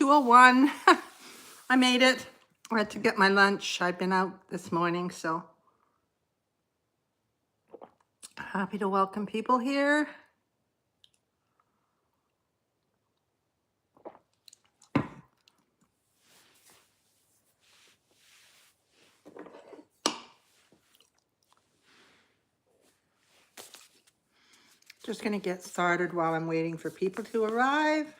2:01. I made it. I had to get my lunch. I've been out this morning, so happy to welcome people here. Just gonna get started while I'm waiting for people to arrive.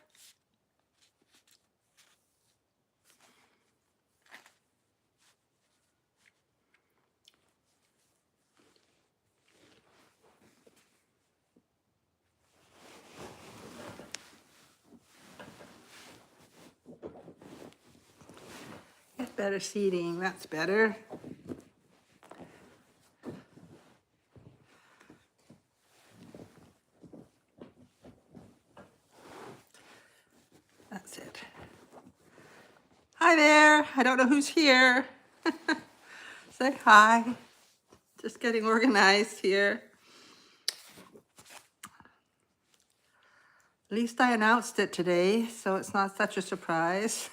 Get better seating, that's better. That's it. Hi there, I don't know who's here. Say hi. Just getting organized here. At least I announced it today, so it's not such a surprise.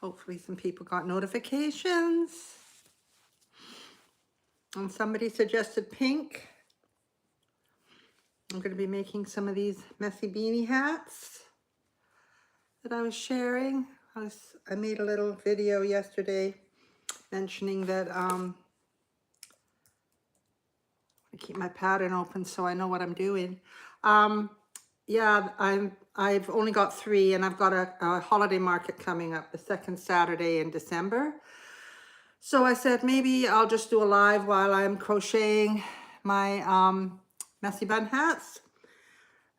Hopefully some people got notifications. And somebody suggested pink. I'm going to be making some of these messy beanie hats that I was sharing. I made a little video yesterday mentioning that I keep my pattern open so I know what I'm doing. Yeah, I've only got 3, and I've got a holiday market coming up the second Saturday in December. So I said maybe I'll just do a live while I'm crocheting my messy bun hats.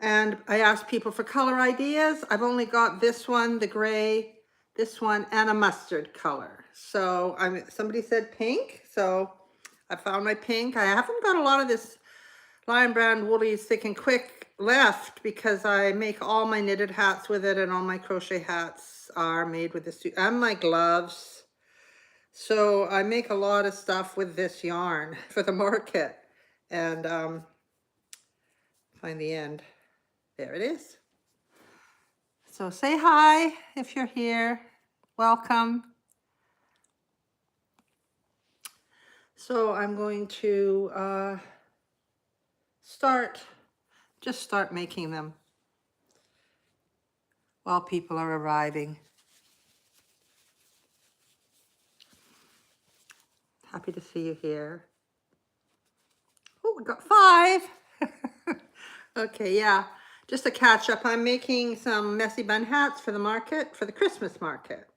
And I asked people for color ideas. I've only got this one, the gray, this one, and a mustard color. So somebody said pink, so I found my pink. I haven't got a lot of this Lion Brand Woolies Thick and Quick left because I make all my knitted hats with it, and all my crochet hats are made with this, and my gloves. So I make a lot of stuff with this yarn for the market. And find the end. There it is. So say hi if you're here. Welcome. So I'm going to start making them while people are arriving. Happy to see you here. Oh, we got 5. Okay, yeah. Just a catch up. I'm making some messy bun hats for the market, for the Christmas market.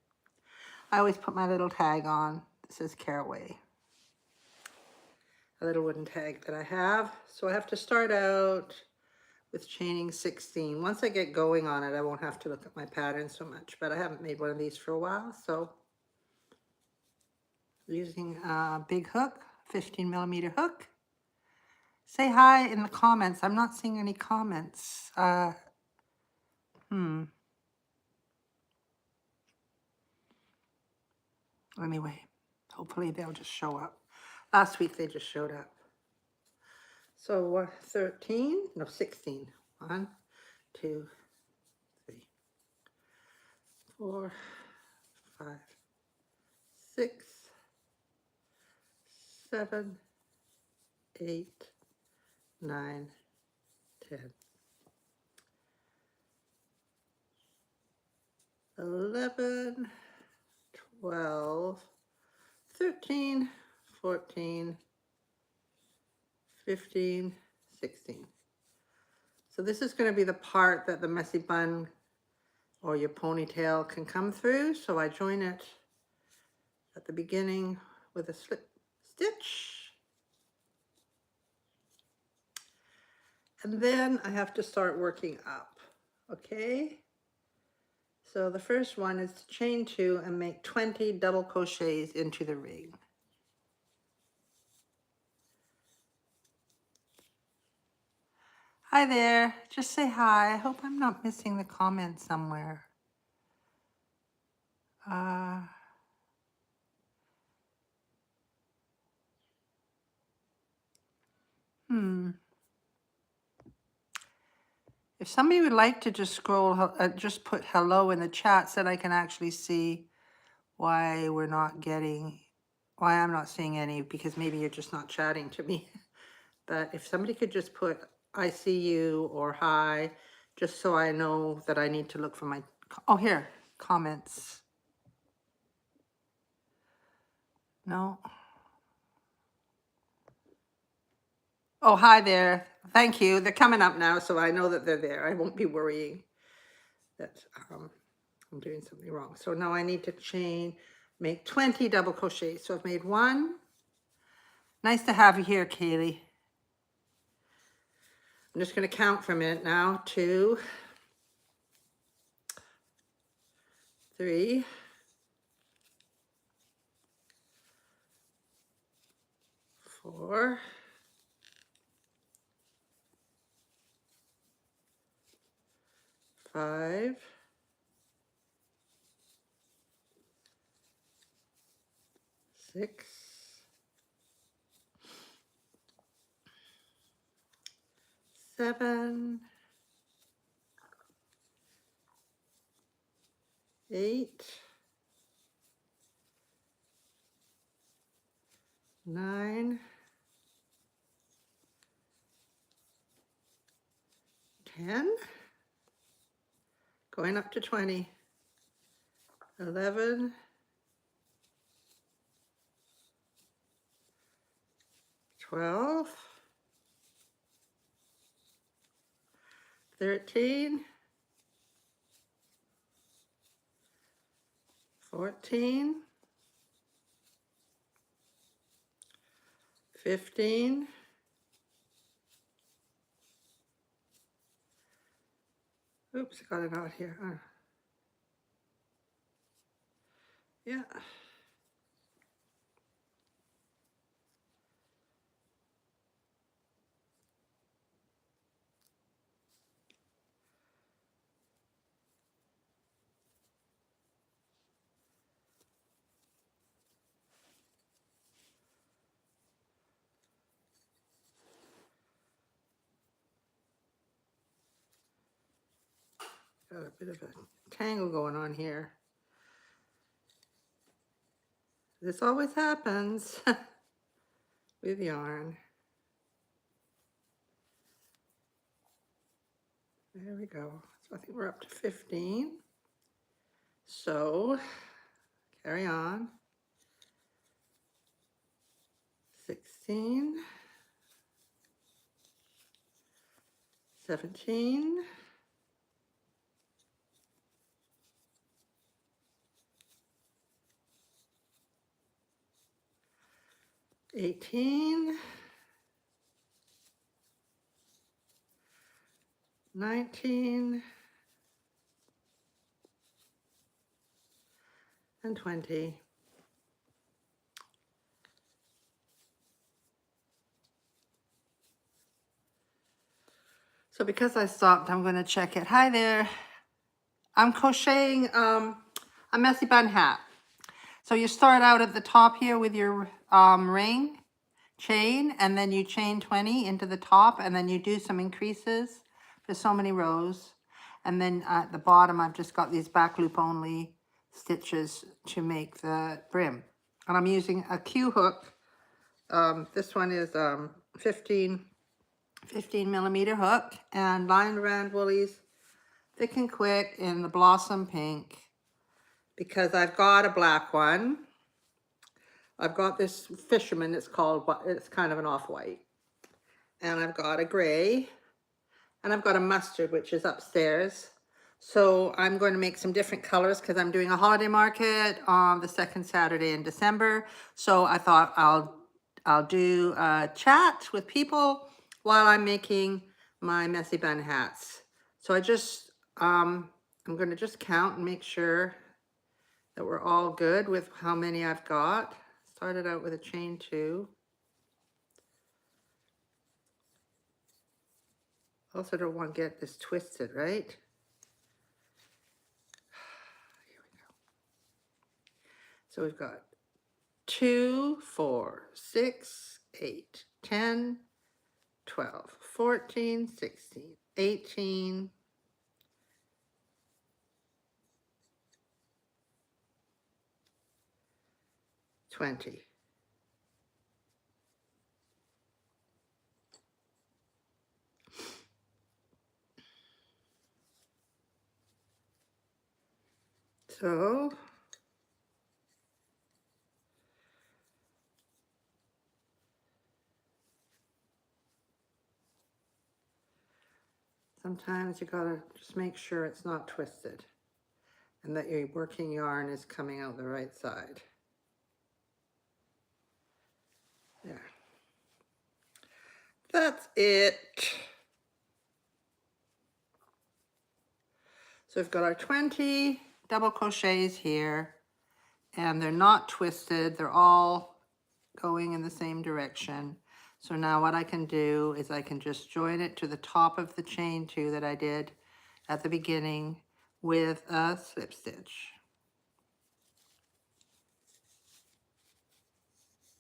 I always put my little tag on. This says Caraway. A little wooden tag that I have. So I have to start out with chaining 16. Once I get going on it, I won't have to look at my pattern so much, but I haven't made one of these for a while. So using a big hook, 15mm hook. Say hi in the comments. I'm not seeing any comments. Anyway, hopefully they'll just show up. Last week they just showed up. So 16. 1, 2, 3, 4, 5, 6, 7, 8, 9, 10, 11, 12, 13, 14, 15, 16. So this is going to be the part that the messy bun or your ponytail can come through. So I join it at the beginning with a slip stitch. And then I have to start working up, okay? So the first one is to chain 2 and make 20 double crochets into the ring. Hi there, just say hi. I hope I'm not missing the comment somewhere. If somebody would like to just scroll, just put hello in the chat so that I can actually see why we're not getting, why I'm not seeing any, because maybe you're just not chatting to me. But if somebody could just put I see you or hi, just so I know that I need to look for my, oh, here, comments. No. Oh, hi there. Thank you. They're coming up now, so I know that they're there. I won't be worrying that I'm doing something wrong. So now I need to make 20 double crochets. So I've made one. Nice to have you here, Kaylee. I'm just going to count for a minute now. 2, 3, 4, 5, 6, 7, 8, 9, 10, going up to 20, 11, 12, 13, 14, 15, 16, oops, I got it out here. Yeah. Got a bit of a tangle going on here. This always happens with yarn. There we go. So I think we're up to 15. So carry on. 16, 17, 18, 19, and 20. So because I stopped, I'm going to check it. Hi there. I'm crocheting a messy bun hat. So you start out at the top here with your ring chain, and then you chain 20 into the top, and then you do some increases for so many rows. And then at the bottom, I've just got these back loop only stitches to make the brim. And I'm using a Q hook. This one is 15 millimeter hook, and Lion Brand Woolies Thick and Quick in the Blossom Pink, because I've got a black one. I've got this Fisherman, it's kind of an off-white. And I've got a gray, and I've got a mustard, which is upstairs. So I'm going to make some different colors because I'm doing a holiday market on the second Saturday in December. So I thought I'll do a chat with people while I'm making my messy bun hats. So I just, I'm going to just count and make sure that we're all good with how many I've got. Started out with a chain 2. Also don't want to get this twisted, right? Here we go. So we've got 2, 4, 6, 8, 10, 12, 14, 16, 18, 20. So sometimes you gotta just make sure it's not twisted and that your working yarn is coming out the right side. There. That's it. So we've got our 20 double crochets here, and they're not twisted. They're all going in the same direction. So now what I can do is I can just join it to the top of the chain 2 that I did at the beginning with a slip stitch.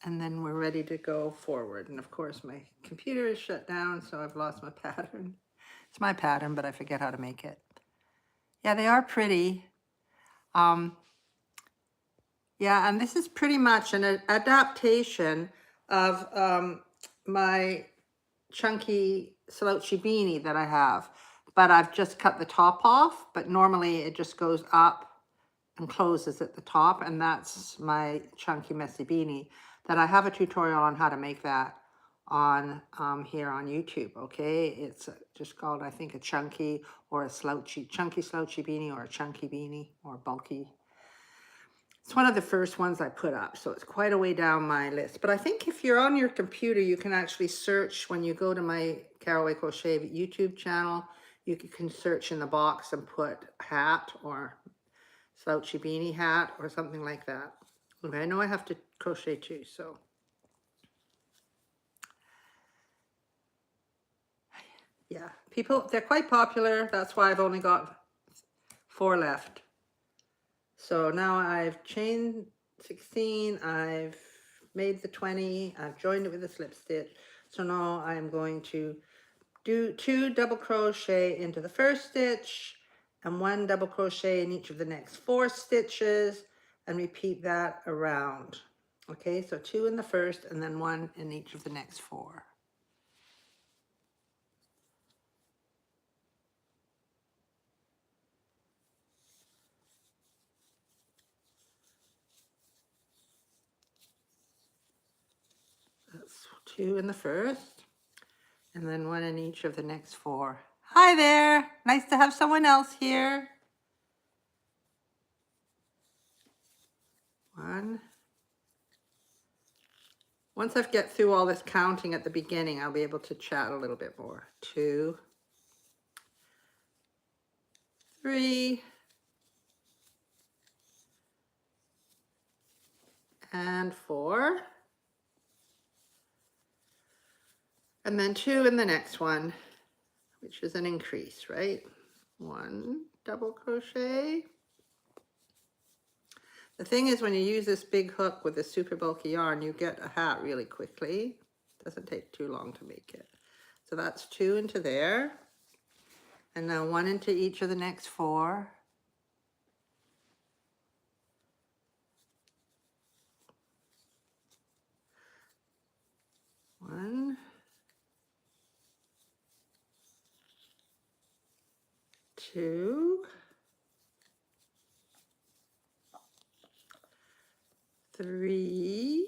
And then we're ready to go forward. And of course my computer is shut down, so I've lost my pattern. It's my pattern, but I forget how to make it. Yeah, they are pretty. Yeah, and this is pretty much an adaptation of my chunky slouchy beanie that I have, but I've just cut the top off, but normally it just goes up and closes at the top, and that's my chunky messy beanie that I have a tutorial on how to make that on here on YouTube. Okay, it's just called, I think, a chunky or a chunky slouchy beanie, or a chunky beanie, or bulky. It's one of the first ones I put up, so it's quite a way down my list. But I think if you're on your computer, you can actually search when you go to my Caraway Crochet YouTube channel. You can search in the box and put hat or slouchy beanie hat or something like that. Okay, I know I have to crochet too, so. Yeah, people, they're quite popular. That's why I've only got 4 left. So now I've chained 16, I've made the 20, I've joined it with a slip stitch. So now I'm going to do 2 double crochet into the first stitch and 1 double crochet in each of the next 4 stitches, and repeat that around. Okay, so 2 in the first and then 1 in each of the next 4. That's 2 in the first, and then 1 in each of the next 4. Hi there, nice to have someone else here. 1. Once I get through all this counting at the beginning, I'll be able to chat a little bit more. 2, 3, and 4. And then 2 in the next one, which is an increase, right? 1 double crochet. The thing is, when you use this big hook with this super bulky yarn, you get a hat really quickly. It doesn't take too long to make it. So that's 2 into there. And now 1 into each of the next 4. One, 2, 3,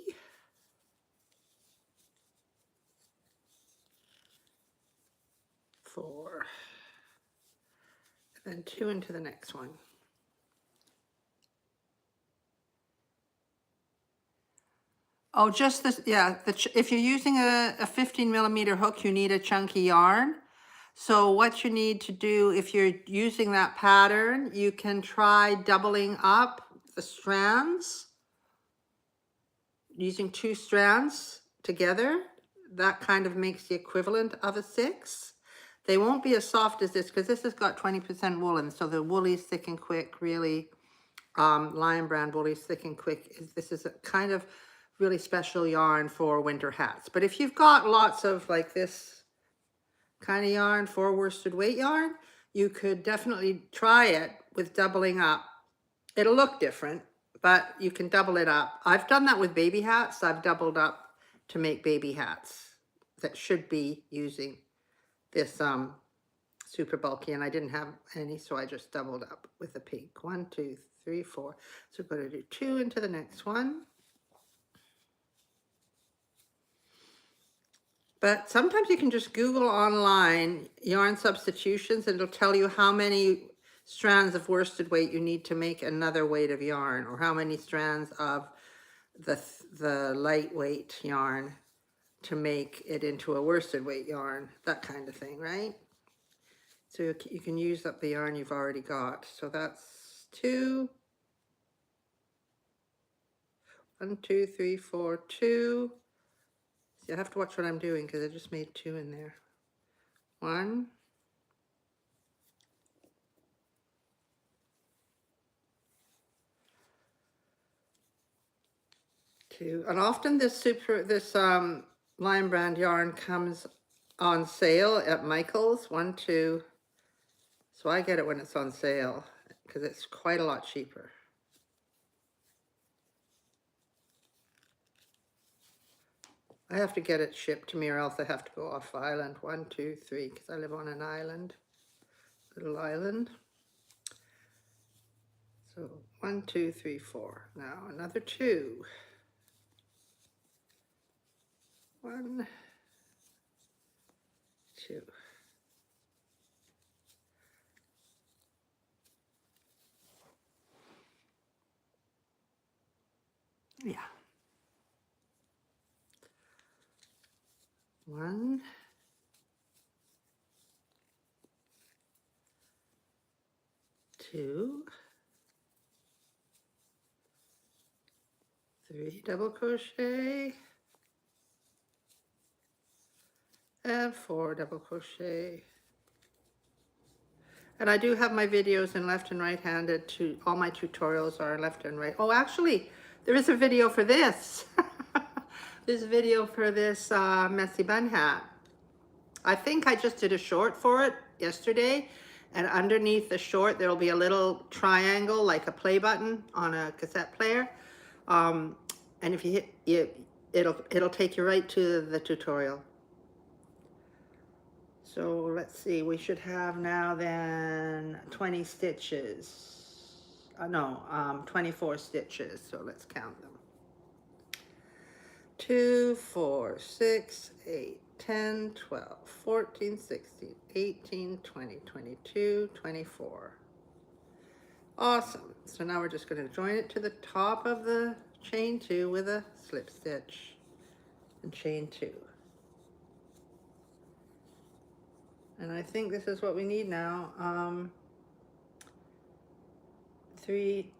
4, and 2 into the next one. Oh, just this, yeah, if you're using a 15 millimeter hook, you need a chunky yarn. So what you need to do, if you're using that pattern, you can try doubling up the strands, using 2 strands together. That kind of makes the equivalent of a 6. They won't be as soft as this, because this has got 20% woolen, so the Woolies Thick and Quick, really, Lion Brand Woolies Thick and Quick, this is a kind of really special yarn for winter hats. But if you've got lots of like this kind of yarn, 4 worsted weight yarn, you could definitely try it with doubling up. It'll look different, but you can double it up. I've done that with baby hats. I've doubled up to make baby hats that should be using this super bulky, and I didn't have any, so I just doubled up with the pink. 1, 2, 3, 4. So we're going to do 2 into the next one. But sometimes you can just Google online yarn substitutions and it'll tell you how many strands of worsted weight you need to make another weight of yarn, or how many strands of the lightweight yarn to make it into a worsted weight yarn, that kind of thing, right? So you can use up the yarn you've already got. So that's 2. 1, 2, 3, 4, 2. See, I have to watch what I'm doing because I just made 2 in there. 1. 2. And often this Lion Brand yarn comes on sale at Michael's. 1, 2. So I get it when it's on sale because it's quite a lot cheaper. I have to get it shipped to me or else I have to go off island. 1, 2, 3, because I live on an island, little island. So 1, 2, 3, 4. Now another 2. 1, 2. Yeah. 1, 2, 3 double crochet, and 4 double crochet. And I do have my videos in left and right handed. All my tutorials are left and right. Oh, actually, there is a video for this. There's a video for this messy bun hat. I think I just did a short for it yesterday, and underneath the short there'll be a little triangle like a play button on a cassette player, and if you hit it, it'll take you right to the tutorial. So let's see, we should have now then 20 stitches. No, 24 stitches, so let's count them. 2, 4, 6, 8, 10, 12, 14, 16, 18, 20, 22, 24. Awesome. So now we're just going to join it to the top of the chain 2 with a slip stitch and chain 2. And I think this is what we need now. 3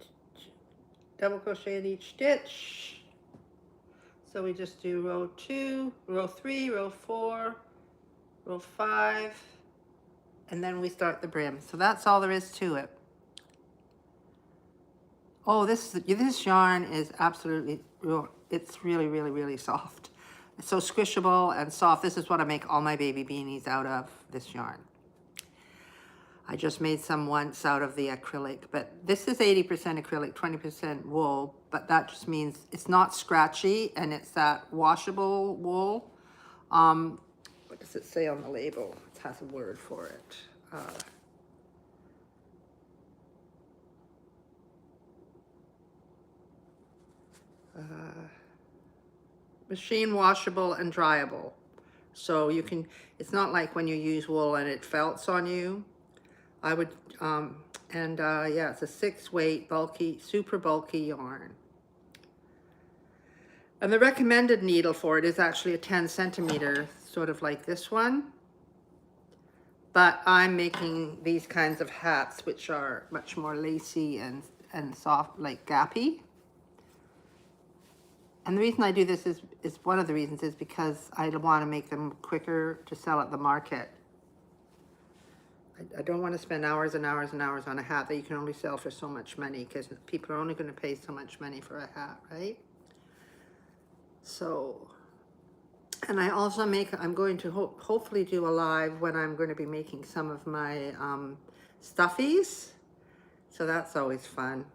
double crochet in each stitch. So we just do row 2, row 3, row 4, row 5, and then we start the brim. So that's all there is to it. Oh, this yarn is absolutely, it's really, really, really soft. It's so squishable and soft. This is what I make all my baby beanies out of, this yarn. I just made some once out of the acrylic, but this is 80% acrylic, 20% wool, but that just means it's not scratchy and it's that washable wool. What does it say on the label? It has a word for it. Machine washable and dryable. So you can, it's not like when you use wool and it felts on you. I would, yeah, it's a 6 weight bulky, super bulky yarn. And the recommended needle for it is actually a 10 centimeter, sort of like this one. But I'm making these kinds of hats, which are much more lacy and soft, like gappy. And the reason I do this is one of the reasons is because I want to make them quicker to sell at the market. I don't want to spend hours and hours and hours on a hat that you can only sell for so much money, because people are only going to pay so much money for a hat, right? So And I also I'm going to hopefully do a live when I'm going to be making some of my stuffies. So that's always fun.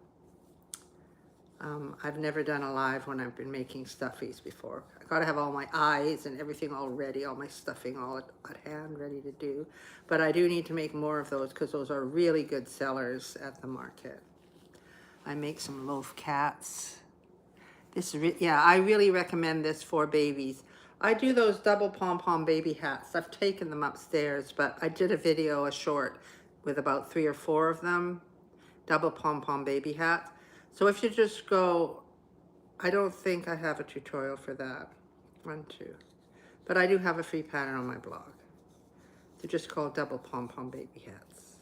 I've never done a live when I've been making stuffies before. I gotta have all my eyes and everything all ready, all my stuffing all at hand, ready to do. But I do need to make more of those because those are really good sellers at the market. I make some loaf cats. Yeah, I really recommend this for babies. I do those double pom-pom baby hats. I've taken them upstairs, but I did a video, a short, with about 3 or 4 of them, double pom-pom baby hats. So if you just go, I don't think I have a tutorial for that. 1, 2. But I do have a free pattern on my blog. They're just called double pom-pom baby hats.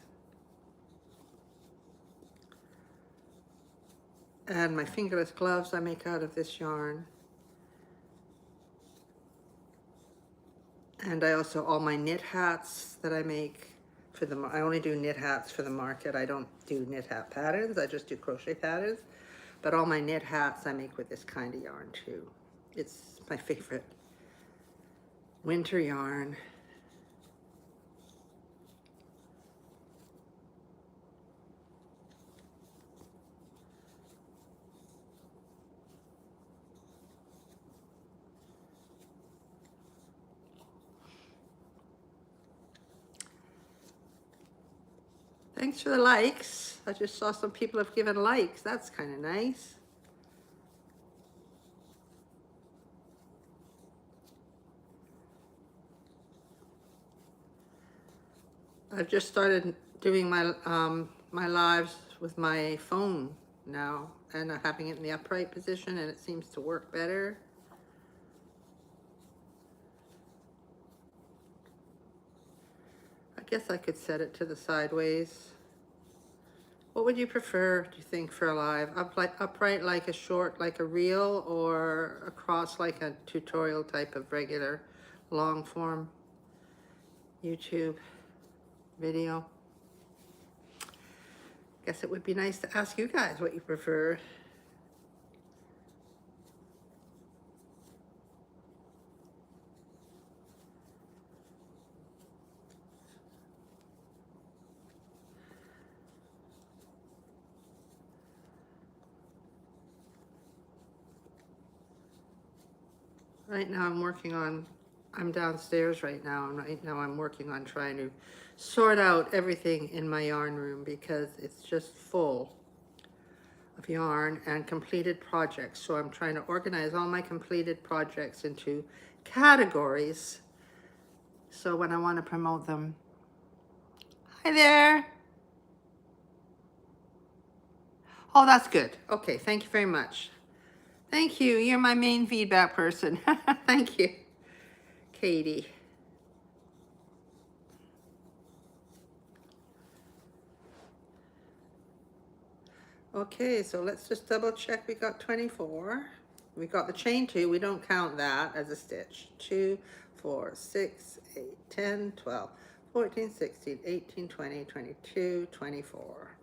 And my fingerless gloves I make out of this yarn. And I also, all my knit hats that I make for the, I only do knit hats for the market. I don't do knit hat patterns. I just do crochet patterns. But all my knit hats I make with this kind of yarn too. It's my favorite winter yarn. Thanks for the likes. I just saw some people have given likes. That's kind of nice. I've just started doing my my lives with my phone now, and having it in the upright position, and it seems to work better. I guess I could set it to the sideways. What would you prefer, do you think, for a live? Upright like a short, like a reel, or across like a tutorial type of regular long form YouTube video? Guess it would be nice to ask you guys what you prefer. Right now I'm downstairs right now, and right now I'm working on trying to sort out everything in my yarn room because it's just full of yarn and completed projects. So I'm trying to organize all my completed projects into categories. So when I want to promote them. Hi there. Oh, that's good. Okay, thank you very much. Thank you. You're my main feedback person. Thank you, Katie. Okay, so let's just double check we got 24. We got the chain 2, we don't count that as a stitch. 2, 4, 6, 8, 10, 12, 14, 16, 18, 20, 22, 24.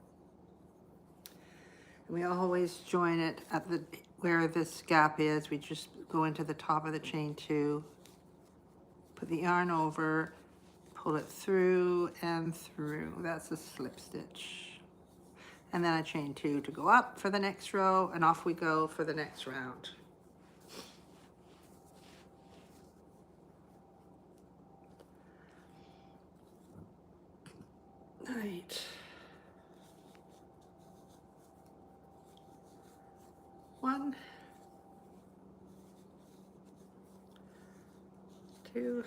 And we always join it at the where this gap is. We just go into the top of the chain 2, put the yarn over, pull it through and through. That's a slip stitch. And then I chain 2 to go up for the next row, and off we go for the next round. Right. 1, 2.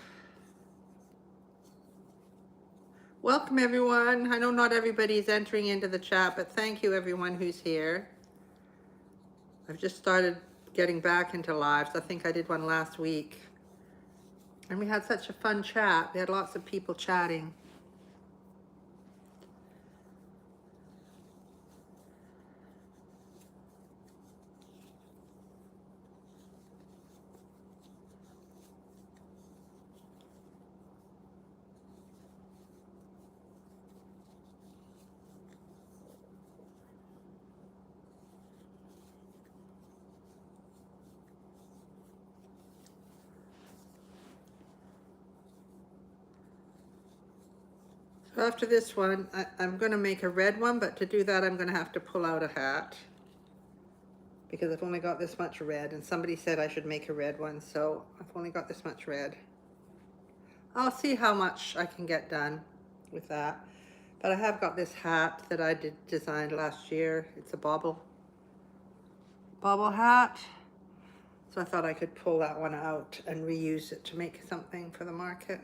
Welcome everyone. I know not everybody's entering into the chat, but thank you everyone who's here. I've just started getting back into lives. I think I did one last week. And we had such a fun chat. We had lots of people chatting. So after this one, I'm going to make a red one, but to do that, I'm going to have to pull out a hat because I've only got this much red, and somebody said I should make a red one, so I've only got this much red. I'll see how much I can get done with that. But I have got this hat that I designed last year. It's a bobble hat. So I thought I could pull that one out and reuse it to make something for the market.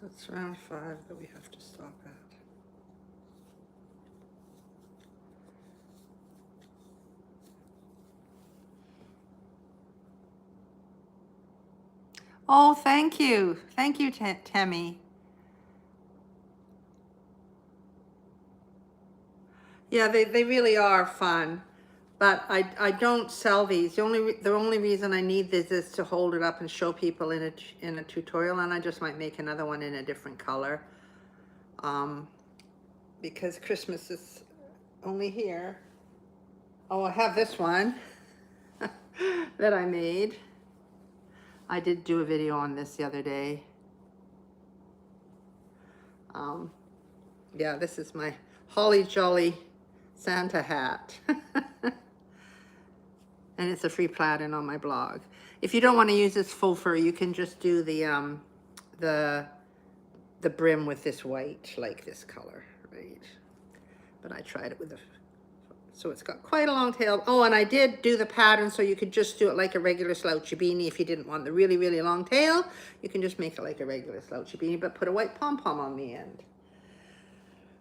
So it's round 5 that we have to stop at. Oh, thank you. Thank you, Tammy. Yeah, they really are fun, but I don't sell these. The only reason I need this is to hold it up and show people in a tutorial, and I just might make another one in a different color, because Christmas is only here. Oh, I have this one that I made. I did do a video on this the other day. Yeah, this is my Holly Jolly Santa hat. And it's a free plaid-in on my blog. If you don't want to use this faux fur, you can just do the brim with this white, like this color, right? But I tried it with so it's got quite a long tail. Oh, and I did do the pattern so you could just do it like a regular slouchy beanie. If you didn't want the really, really long tail, you can just make it like a regular slouchy beanie, but put a white pom-pom on the end.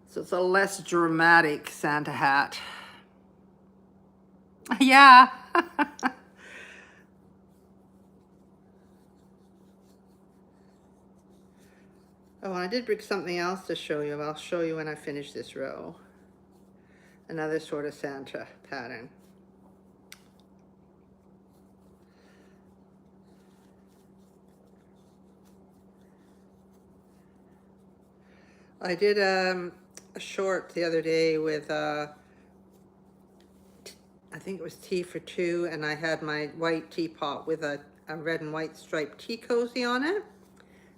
So it's a less dramatic Santa hat. Yeah. Oh, I did bring something else to show you. I'll show you when I finish this row. Another sort of Santa pattern. I did a short the other day with I think it was tea for 2, and I had my white teapot with a red and white striped tea cozy on it.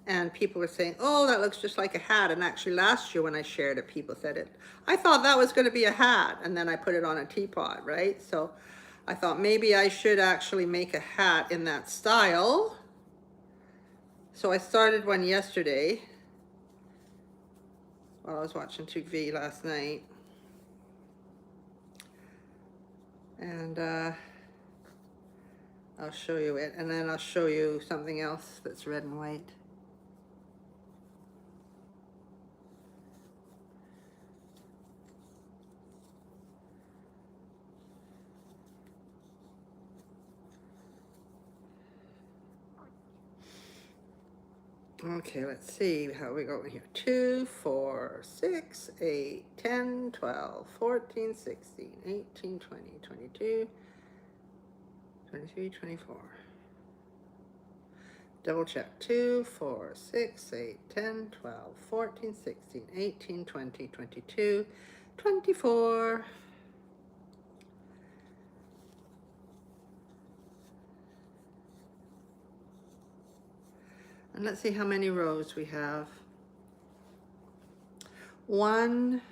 And people were saying, oh, that looks just like a hat. And actually last year when I shared it, people said it. I thought that was going to be a hat, and then I put it on a teapot, right? So I thought maybe I should actually make a hat in that style. So I started one yesterday while I was watching TV last night. And I'll show you it. And then I'll show you something else that's red and white. Okay, let's see how we go here. 2, 4, 6, 8, 10, 12, 14, 16, 18, 20, 22, 23, 24. Double check. 2, 4, 6, 8, 10, 12, 14, 16, 18, 20, 22, 24. And let's see how many rows we have. 1,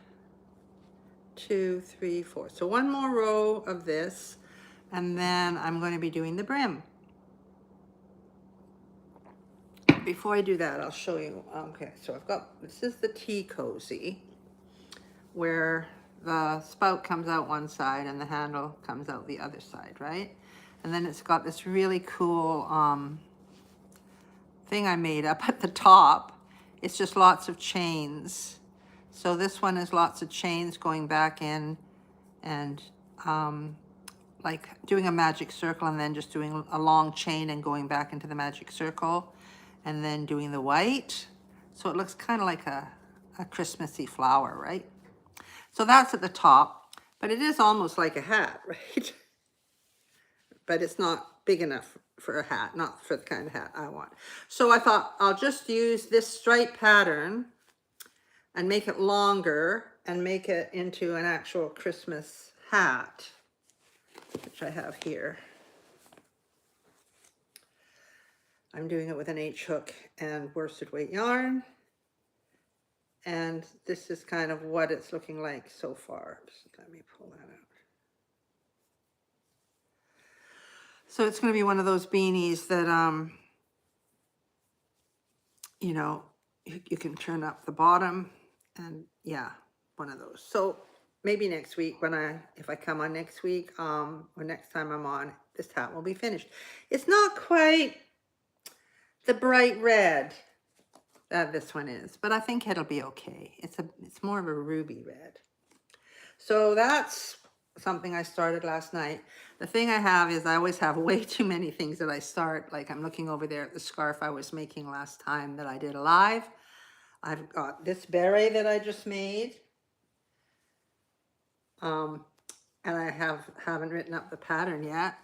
2, 3, 4. So one more row of this, and then I'm going to be doing the brim. Before I do that, I'll show you. Okay, so I've got, this is the tea cozy, where the spout comes out one side and the handle comes out the other side, right? And then it's got this really cool thing I made up at the top. It's just lots of chains. So this one is lots of chains going back in and like doing a magic circle and then just doing a long chain and going back into the magic circle and then doing the white. So it looks kind of like a Christmassy flower, right? So that's at the top, but it is almost like a hat, right? But it's not big enough for a hat, not for the kind of hat I want. So I thought I'll just use this stripe pattern and make it longer and make it into an actual Christmas hat, which I have here. I'm doing it with an H hook and worsted weight yarn. And this is kind of what it's looking like so far. Just let me pull that out. So it's going to be one of those beanies that, you know, you can turn up the bottom, and yeah, one of those. So maybe next week if I come on next week, or next time I'm on, this hat will be finished. It's not quite the bright red that this one is, but I think it'll be okay. It's more of a ruby red. So that's something I started last night. The thing I have is I always have way too many things that I start. Like I'm looking over there at the scarf I was making last time that I did live. I've got this beret that I just made. And I haven't written up the pattern yet.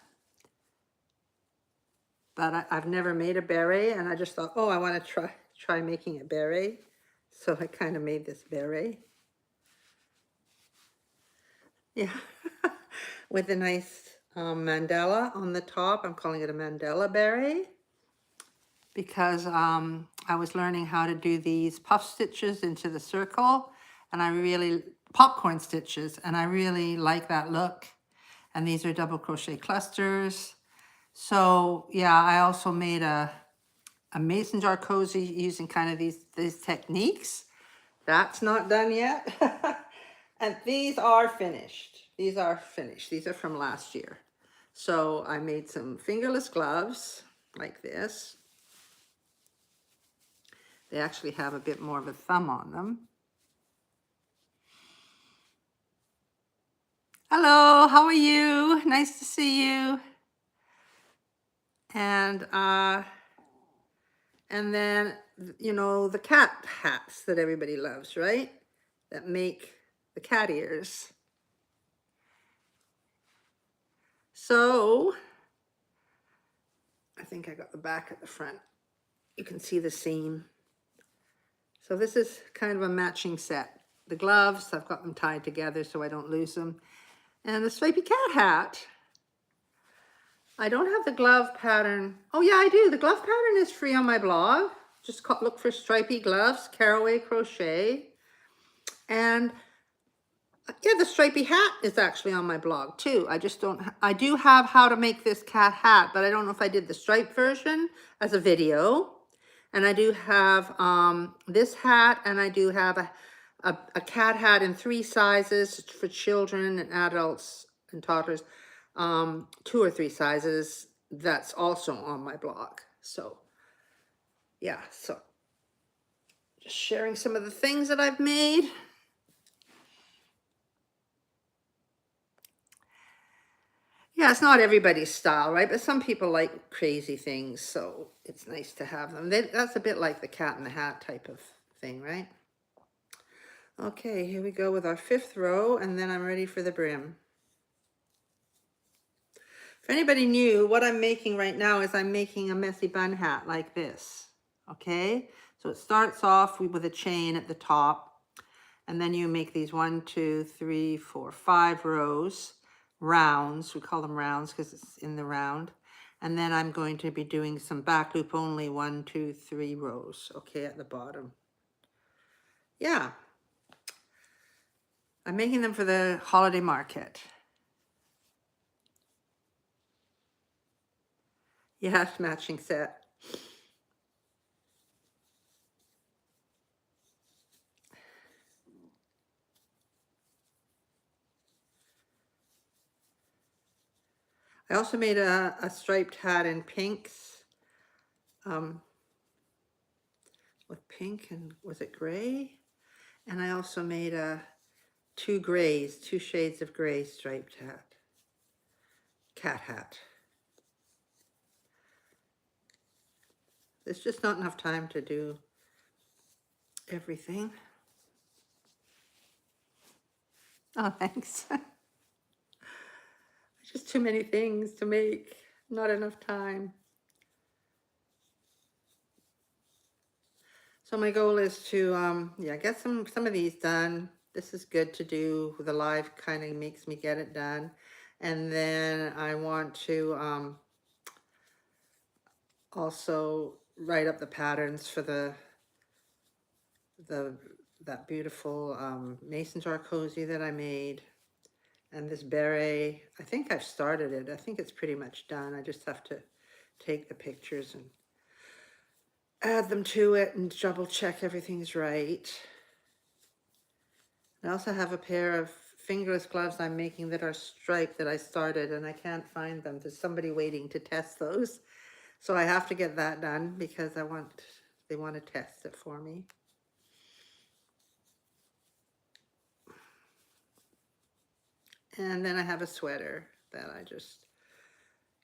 But I've never made a beret, and I just thought, oh, I want to try making a beret. So I kind of made this beret. Yeah, with a nice mandala on the top. I'm calling it a mandala beret because I was learning how to do these puff stitches into the circle, and I really, popcorn stitches, and I really like that look. And these are double crochet clusters. So yeah, I also made a mason jar cozy using kind of these techniques. That's not done yet. And these are finished. These are finished. These are from last year. So I made some fingerless gloves like this. They actually have a bit more of a thumb on them. Hello, how are you? Nice to see you. And then, you know, the cat hats that everybody loves, right? That make the cat ears. So I think I got the back at the front. You can see the seam. So this is kind of a matching set. The gloves, I've got them tied together so I don't lose them. And the stripy cat hat. I don't have the glove pattern. Oh yeah, I do. The glove pattern is free on my blog. Just look for stripy gloves, Caraway Crochet. And yeah, the stripy hat is actually on my blog too. I do have how to make this cat hat, but I don't know if I did the stripe version as a video. And I do have this hat, and I do have a cat hat in 3 sizes for children and adults and toddlers. 2 or 3 sizes. That's also on my blog. So yeah, so just sharing some of the things that I've made. Yeah, it's not everybody's style, right? But some people like crazy things, so it's nice to have them. That's a bit like the cat in the hat type of thing, right? Okay, here we go with our 5th row, and then I'm ready for the brim. If anybody new, what I'm making right now is I'm making a messy bun hat like this, okay? So it starts off with a chain at the top, and then you make these 1, 2, 3, 4, 5 rows, rounds. We call them rounds because it's in the round. And then I'm going to be doing some back loop only 1, 2, 3 rows, okay, at the bottom. Yeah. I'm making them for the holiday market. Yes, matching set. I also made a striped hat in pinks. With pink and was it gray? And I also made 2 shades of gray striped hat. Cat hat. There's just not enough time to do everything. Oh, thanks. Just too many things to make, not enough time. So my goal is to, yeah, get some of these done. This is good to do. The live kind of makes me get it done. And then I want to also write up the patterns for the that beautiful mason jar cozy that I made. And this beret, I think I've started it. I think it's pretty much done. I just have to take the pictures and add them to it and double check everything's right. I also have a pair of fingerless gloves I'm making that are striped that I started, and I can't find them. There's somebody waiting to test those. So I have to get that done because they want to test it for me. And then I have a sweater that I just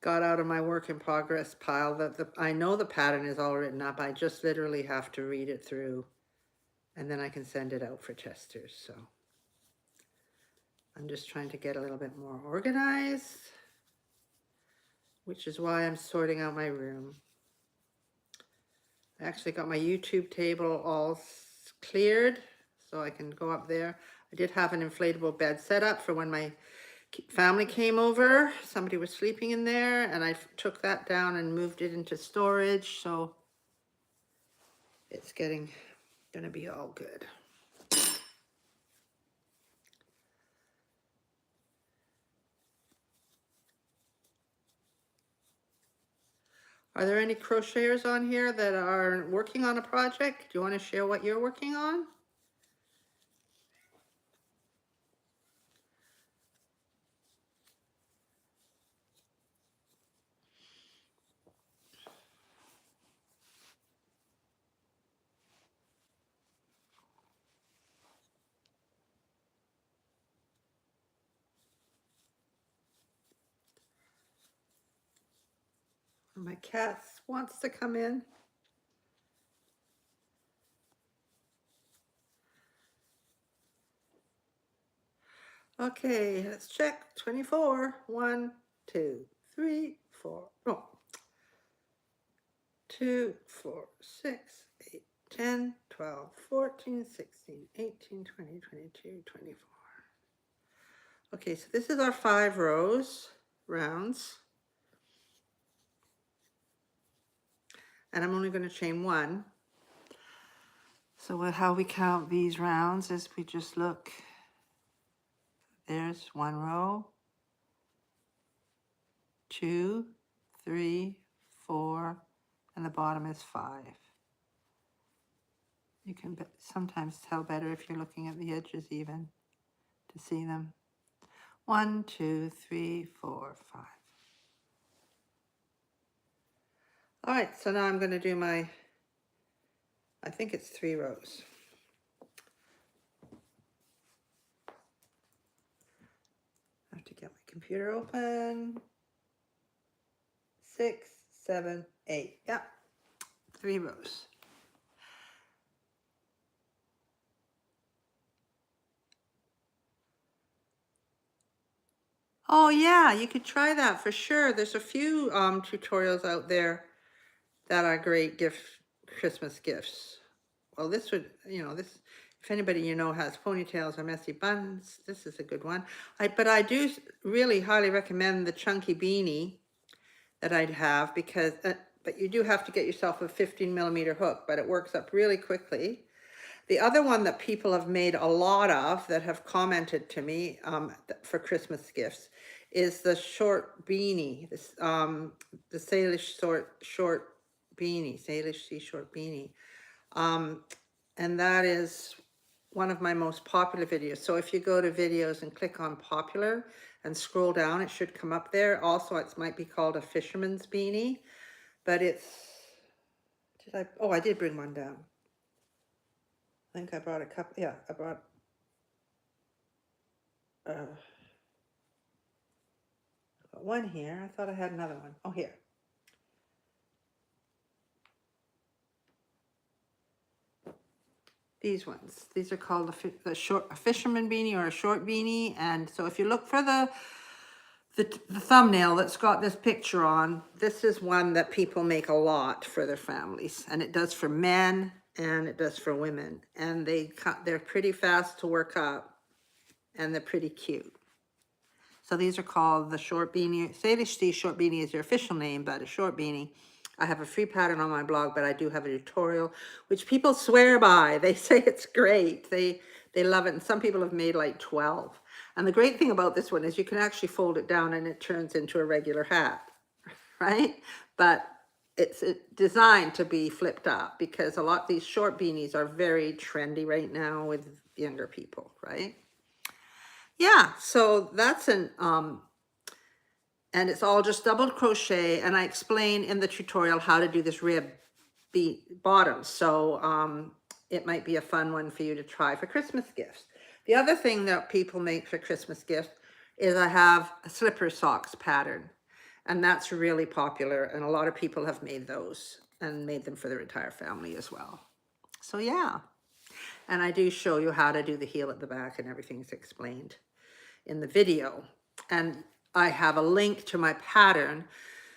got out of my work in progress pile. I know the pattern is all written up. I just literally have to read it through, and then I can send it out for testers. So I'm just trying to get a little bit more organized, which is why I'm sorting out my room. I actually got my YouTube table all cleared, so I can go up there. I did have an inflatable bed set up for when my family came over. Somebody was sleeping in there, and I took that down and moved it into storage, so it's gonna be all good. Are there any crocheters on here that are working on a project? Do you want to share what you're working on? My cat wants to come in. Okay, let's check. 24. 1, 2, 3, 4. Oh. 2, 4, 6, 8, 10, 12, 14, 16, 18, 20, 22, 24. Okay, so this is our 5 rounds. And I'm only going to chain 1. So how we count these rounds is we just look. There's 1 row, 2, 3, 4, and the bottom is 5. You can sometimes tell better if you're looking at the edges even to see them. 1, 2, 3, 4, 5. All right, so now I'm going to do I think it's 3 rows. I have to get my computer open. 6, 7, 8. Yeah, 3 rows. Oh yeah, you could try that for sure. There's a few tutorials out there that are great Christmas gifts. Well, this would, this, if anybody has ponytails or messy buns, this is a good one. But I do really highly recommend the chunky beanie that I'd have because, but you do have to get yourself a 15mm hook, but it works up really quickly. The other one that people have made a lot of that have commented to me for Christmas gifts is the short beanie, this, the Salish short beanie, Salish sea short beanie. And that is one of my most popular videos. So if you go to videos and click on popular and scroll down, it should come up there. Also, it might be called a fisherman's beanie, but it's, I did bring one down. I think I brought a couple, yeah, I brought, one here. I thought I had another one. Oh, here. These ones. These are called a fisherman beanie or a short beanie. And so if you look for the thumbnail that's got this picture on, this is one that people make a lot for their families. And it does for men and it does for women. And they're pretty fast to work up, and they're pretty cute. So these are called the short beanie. Salish Sea short beanie is their official name, but a short beanie. I have a free pattern on my blog, but I do have a tutorial, which people swear by. They say it's great. They love it. And some people have made like 12. And the great thing about this one is you can actually fold it down and it turns into a regular hat, right? But it's designed to be flipped up because a lot of these short beanies are very trendy right now with younger people, right? Yeah, so that's and it's all just double crochet, and I explain in the tutorial how to do this rib bottom. So it might be a fun one for you to try for Christmas gifts. The other thing that people make for Christmas gifts is I have a slipper socks pattern, and that's really popular, and a lot of people have made those and made them for their entire family as well. So yeah, and I do show you how to do the heel at the back, and everything's explained in the video. And I have a link to my pattern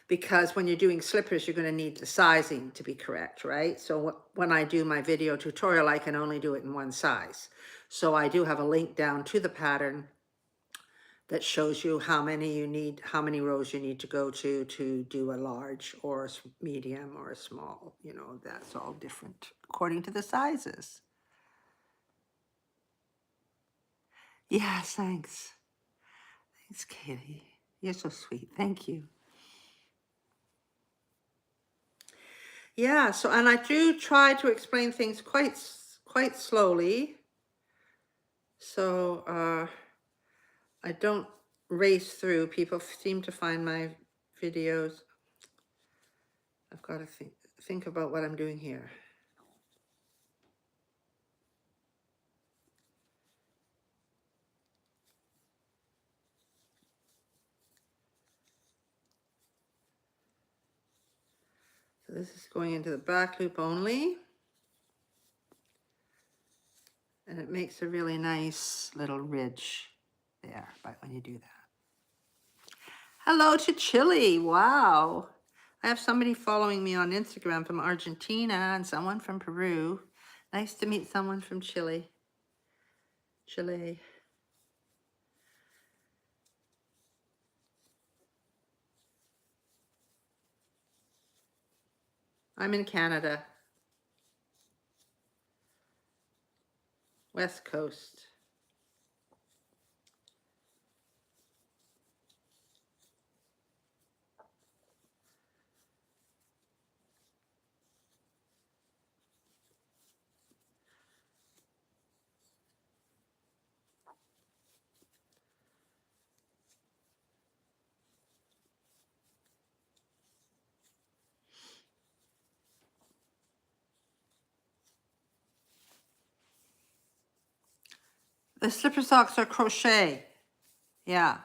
because when you're doing slippers, you're going to need the sizing to be correct, right? So when I do my video tutorial, I can only do it in one size. So I do have a link down to the pattern that shows you how many you need, how many rows you need to go to do a large or a medium or a small. You know, that's all different according to the sizes. Yes, thanks. Thanks, Katie. You're so sweet. Thank you. Yeah, so, and I do try to explain things quite slowly. So I don't race through. People seem to find my videos. I've got to think about what I'm doing here. So this is going into the back loop only. And it makes a really nice little ridge there when you do that. Hello to Chile. Wow. I have somebody following me on Instagram from Argentina and someone from Peru. Nice to meet someone from Chile. Chile. I'm in Canada. West Coast. The slipper socks are crochet. Yeah.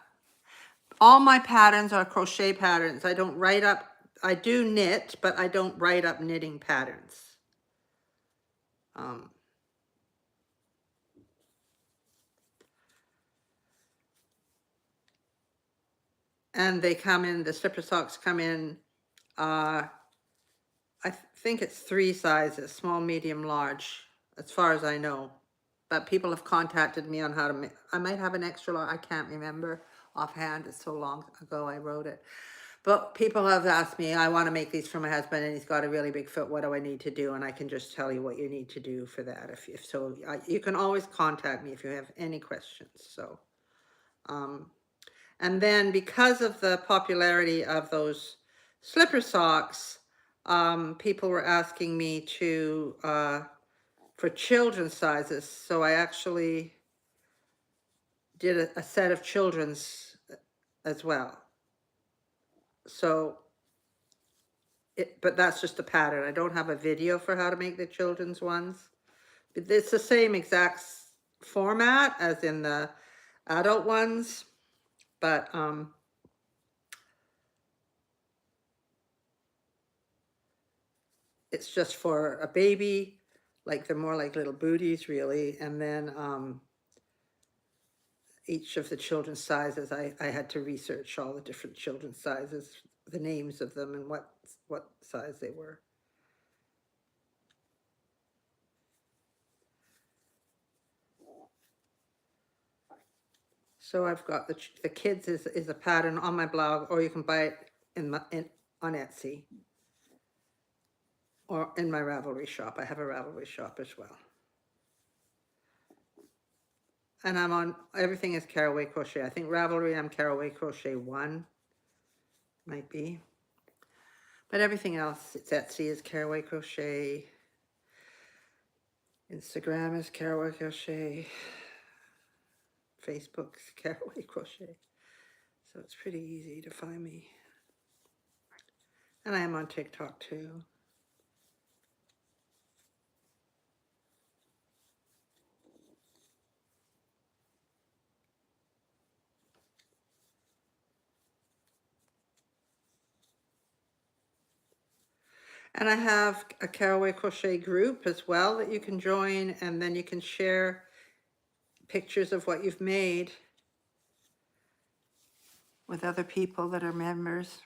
All my patterns are crochet patterns. I don't write up, I do knit, but I don't write up knitting patterns. And they come in, the slipper socks come in, I think it's 3 sizes, small, medium, large, as far as I know. But people have contacted me on how to make, I might have an extra large, I can't remember offhand, it's so long ago I wrote it. But people have asked me, I want to make these for my husband and he's got a really big foot, what do I need to do? And I can just tell you what you need to do for that. If so, you can always contact me if you have any questions. So, and then because of the popularity of those slipper socks, people were asking me to, for children's sizes. So I actually did a set of children's as well. So, but that's just a pattern. I don't have a video for how to make the children's ones. It's the same exact format as in the adult ones, but it's just for a baby, like they're more like little booties really. And then each of the children's sizes, I had to research all the different children's sizes, the names of them and what size they were. So I've got the kids is a pattern on my blog, or you can buy it on Etsy or in my Ravelry shop. I have a Ravelry shop as well. And I'm on, everything is Caraway Crochet. I think Ravelry, I'm Caraway Crochet 1, might be. But everything else, it's Etsy is Caraway Crochet. Instagram is Caraway Crochet. Facebook's Caraway Crochet. So it's pretty easy to find me. And I am on TikTok too. And I have a Caraway Crochet group as well that you can join, and then you can share pictures of what you've made with other people that are members.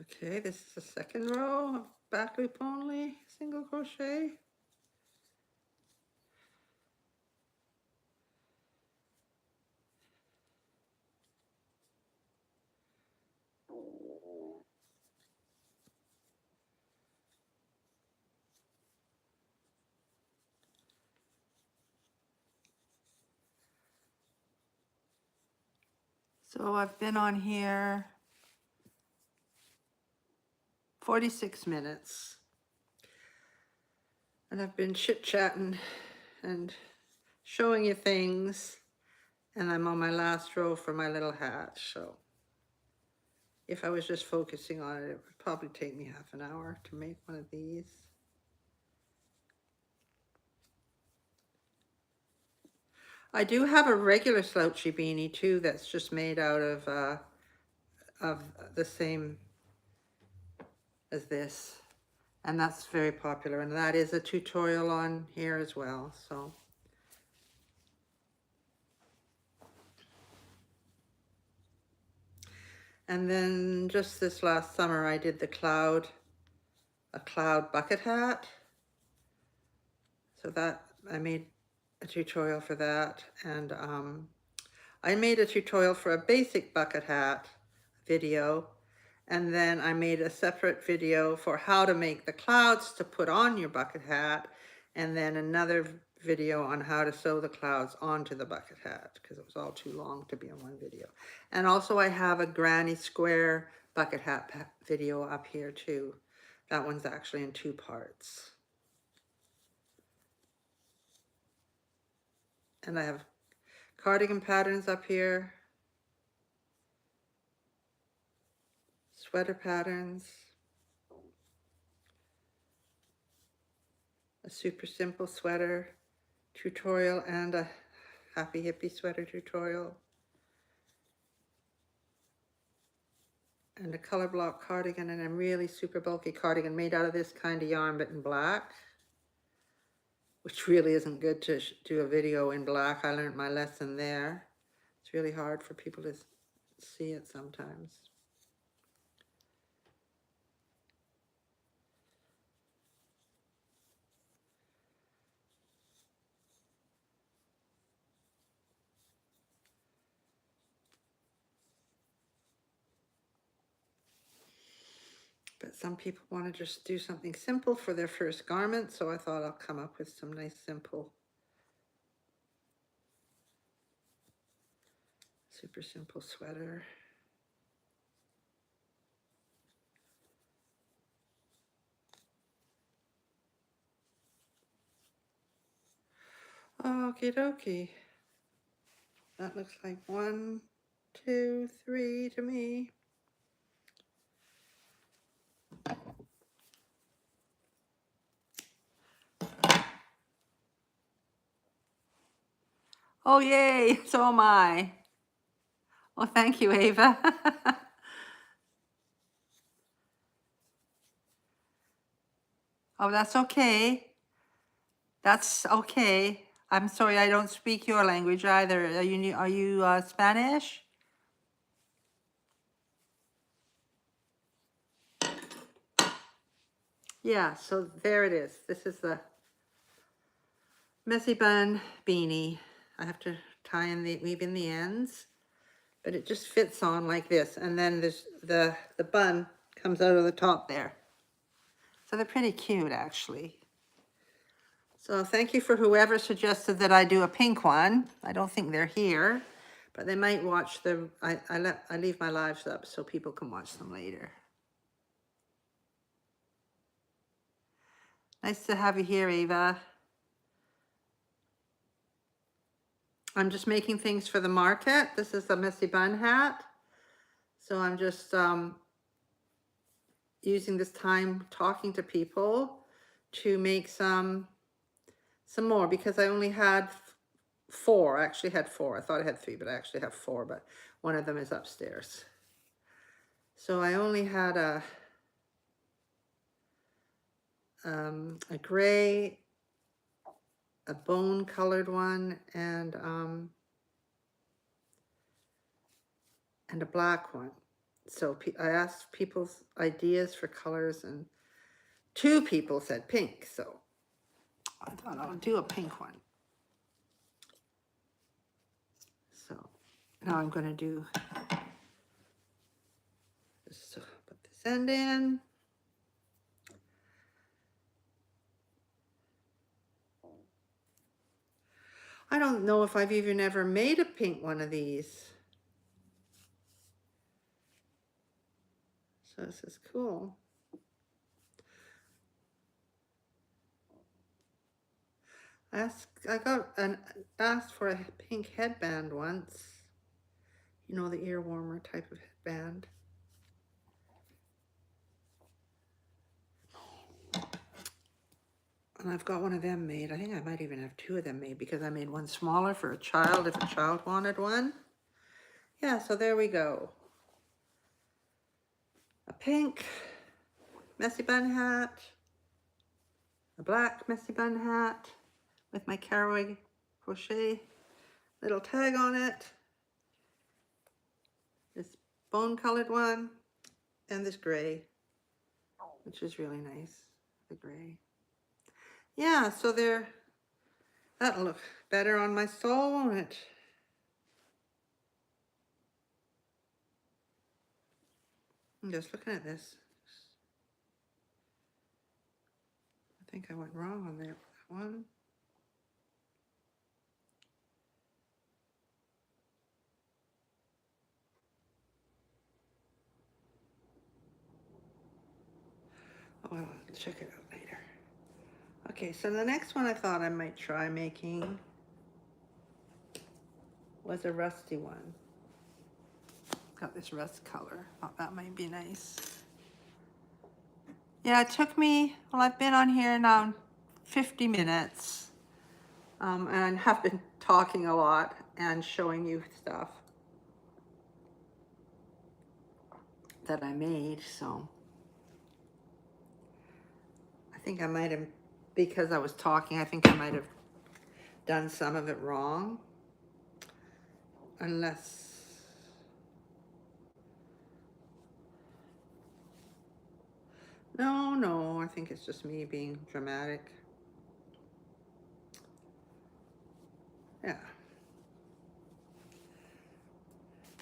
Okay, this is the second row of back loop only, single crochet. So I've been on here 46 minutes. And I've been chit-chatting and showing you things. And I'm on my last row for my little hat. So if I was just focusing on it, it would probably take me half an hour to make one of these. I do have a regular slouchy beanie too that's just made out of the same as this. And that's very popular, and that is a tutorial on here as well. So and then just this last summer I did a cloud bucket hat. So that I made a tutorial for that, and I made a tutorial for a basic bucket hat video, and then I made a separate video for how to make the clouds to put on your bucket hat, and then another video on how to sew the clouds onto the bucket hat, because it was all too long to be in one video. And also I have a granny square bucket hat video up here too. That one's actually in 2 parts. And I have cardigan patterns up here, sweater patterns, a super simple sweater tutorial, and a happy hippie sweater tutorial, and a color block cardigan, and a really super bulky cardigan made out of this kind of yarn but in black, which really isn't good to do a video in black. I learned my lesson there. It's really hard for people to see it sometimes. But some people want to just do something simple for their first garment, so I thought I'll come up with some nice simple, super simple sweater. Okie dokie. That looks like 1, 2, 3 to me. Oh, yay, so am I. Well, thank you, Ava. Oh, that's okay. That's okay. I'm sorry, I don't speak your language either. Are you Spanish? Yeah, so there it is. This is the messy bun beanie. I have to tie in the weave in the ends, but it just fits on like this, and then there's the bun comes out of the top there. So they're pretty cute, actually. So thank you for whoever suggested that I do a pink one. I don't think they're here, but they might watch the. I leave my lives up so people can watch them later. Nice to have you here, Ava. I'm just making things for the market. This is a messy bun hat. So I'm just using this time talking to people to make some more, because I only had 4. I actually had 4. I thought I had 3, but I actually have 4, but one of them is upstairs. So I only had a gray, a bone colored one, and a black one. So I asked people's ideas for colors, and 2 people said pink. So I thought I'll do a pink one. So now I'm going to do, just put this end in. I don't know if I've even ever made a pink one of these. So this is cool. I asked for a pink headband once. You know, the ear warmer type of headband. And I've got one of them made. I think I might even have 2 of them made, because I made one smaller for a child if a child wanted one. Yeah, so there we go. A pink messy bun hat, a black messy bun hat with my caraway crochet little tag on it, this bone colored one, and this gray, which is really nice, the gray. Yeah, so that'll look better on my stole, won't it? I'm just looking at this. I think I went wrong on that one. Oh, well, I'll check it out later. Okay, so the next one I thought I might try making was a rusty one. Got this rust color. Thought that might be nice. Yeah, it took me, well, I've been on here now 50 minutes. And have been talking a lot and showing you stuff that I made. So I think I might have, because I was talking, I think I might have done some of it wrong. Unless, no, I think it's just me being dramatic. Yeah.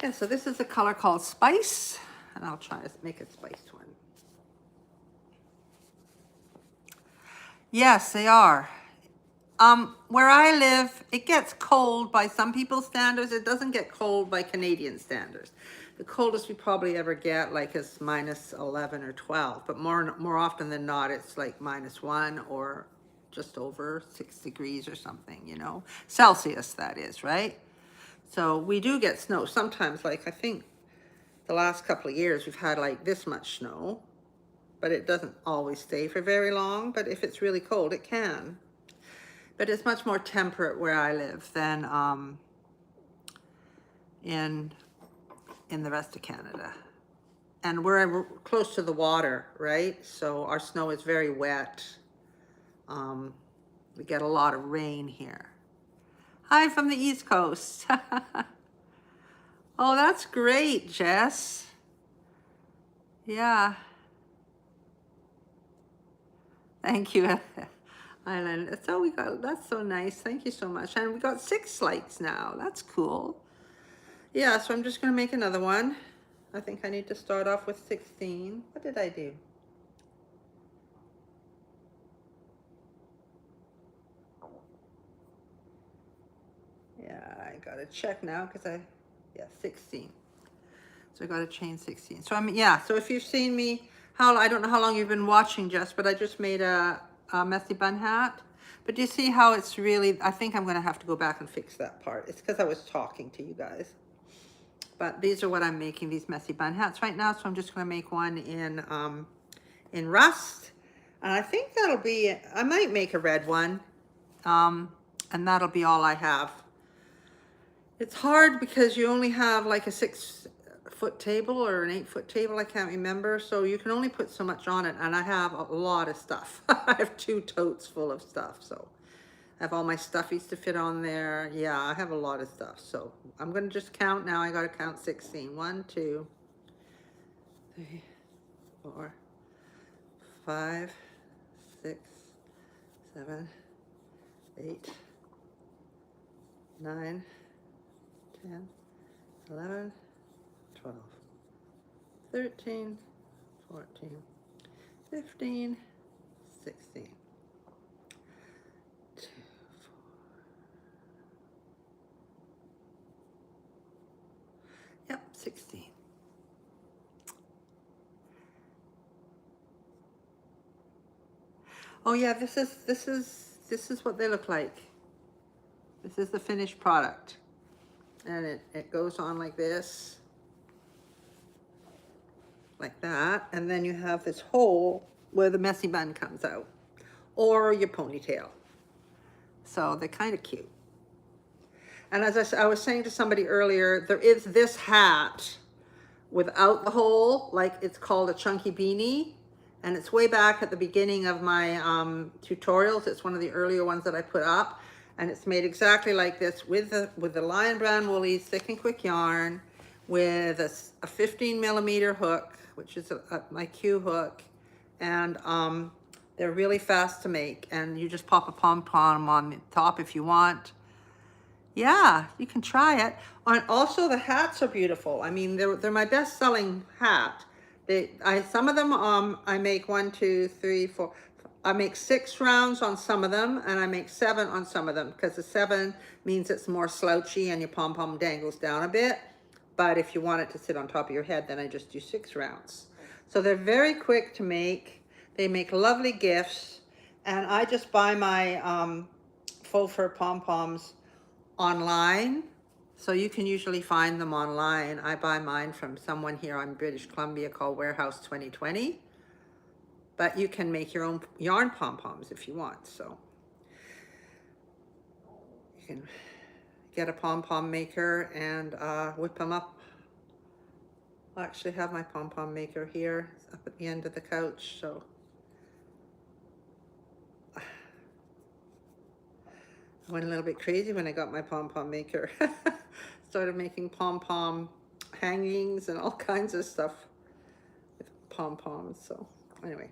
Yeah, so this is a color called Spice, and I'll try to make a spiced one. Yes, they are. Where I live, it gets cold by some people's standards. It doesn't get cold by Canadian standards. The coldest we probably ever get like is minus 11 or 12, but more often than not, it's like -1 or just over 6 degrees or something, you know, Celsius, that is, right? So we do get snow sometimes. Like I think the last couple of years we've had like this much snow, but it doesn't always stay for very long. But if it's really cold, it can. But it's much more temperate where I live than in the rest of Canada. And we're close to the water, right? So our snow is very wet. We get a lot of rain here. Hi from the East Coast. Oh, that's great, Jess. Yeah. Thank you, Island. That's all we got. That's so nice. Thank you so much. And we got 6 likes now. That's cool. Yeah, so I'm just going to make another one. I think I need to start off with 16. What did I do? Yeah, I got to check now because yeah, 16. So I got to chain 16. So yeah, so if you've seen me, I don't know how long you've been watching, Jess, but I just made a messy bun hat. But do you see how it's really, I think I'm going to have to go back and fix that part. It's because I was talking to you guys. But these are what I'm making, these messy bun hats right now. So I'm just going to make one in rust. And I think that'll be, I might make a red one. And that'll be all I have. It's hard because you only have like a 6-foot table or an 8-foot table, I can't remember. So you can only put so much on it, and I have a lot of stuff. I have 2 totes full of stuff, so I have all my stuffies to fit on there. Yeah, I have a lot of stuff. So I'm gonna just count now. I gotta count 16. 1, 2, 3, 4, 5, 6, 7, 8, 9, 10, 11, 12, 13, 14, 15, 16, 2, 4. Yep, 16. Oh yeah, this is what they look like. This is the finished product. And it goes on like this, like that, and then you have this hole where the messy bun comes out, or your ponytail. So they're kind of cute. And as I was saying to somebody earlier, there is this hat without the hole, like it's called a chunky beanie, and it's way back at the beginning of my tutorials. It's one of the earlier ones that I put up. And it's made exactly like this with the Lion Brown Woolies thick and quick yarn, with a 15 millimeter hook, which is my Q hook, and they're really fast to make. And you just pop a pom-pom on the top if you want. Yeah, you can try it. And also the hats are beautiful. I mean, they're my best-selling hat. Some of them I make 1, 2, 3, 4. I make 6 rounds on some of them, and I make 7 on some of them, because the 7 means it's more slouchy and your pom-pom dangles down a bit. But if you want it to sit on top of your head, then I just do 6 rounds. So they're very quick to make. They make lovely gifts. And I just buy my faux fur pom-poms online. So you can usually find them online. I buy mine from someone here in British Columbia called Warehouse 2020. But you can make your own yarn pom-poms if you want. So you can get a pom-pom maker and whip them up. I actually have my pom-pom maker here. It's up at the end of the couch. So I went a little bit crazy when I got my pom-pom maker. Started making pom-pom hangings and all kinds of stuff with pom-poms. So anyway.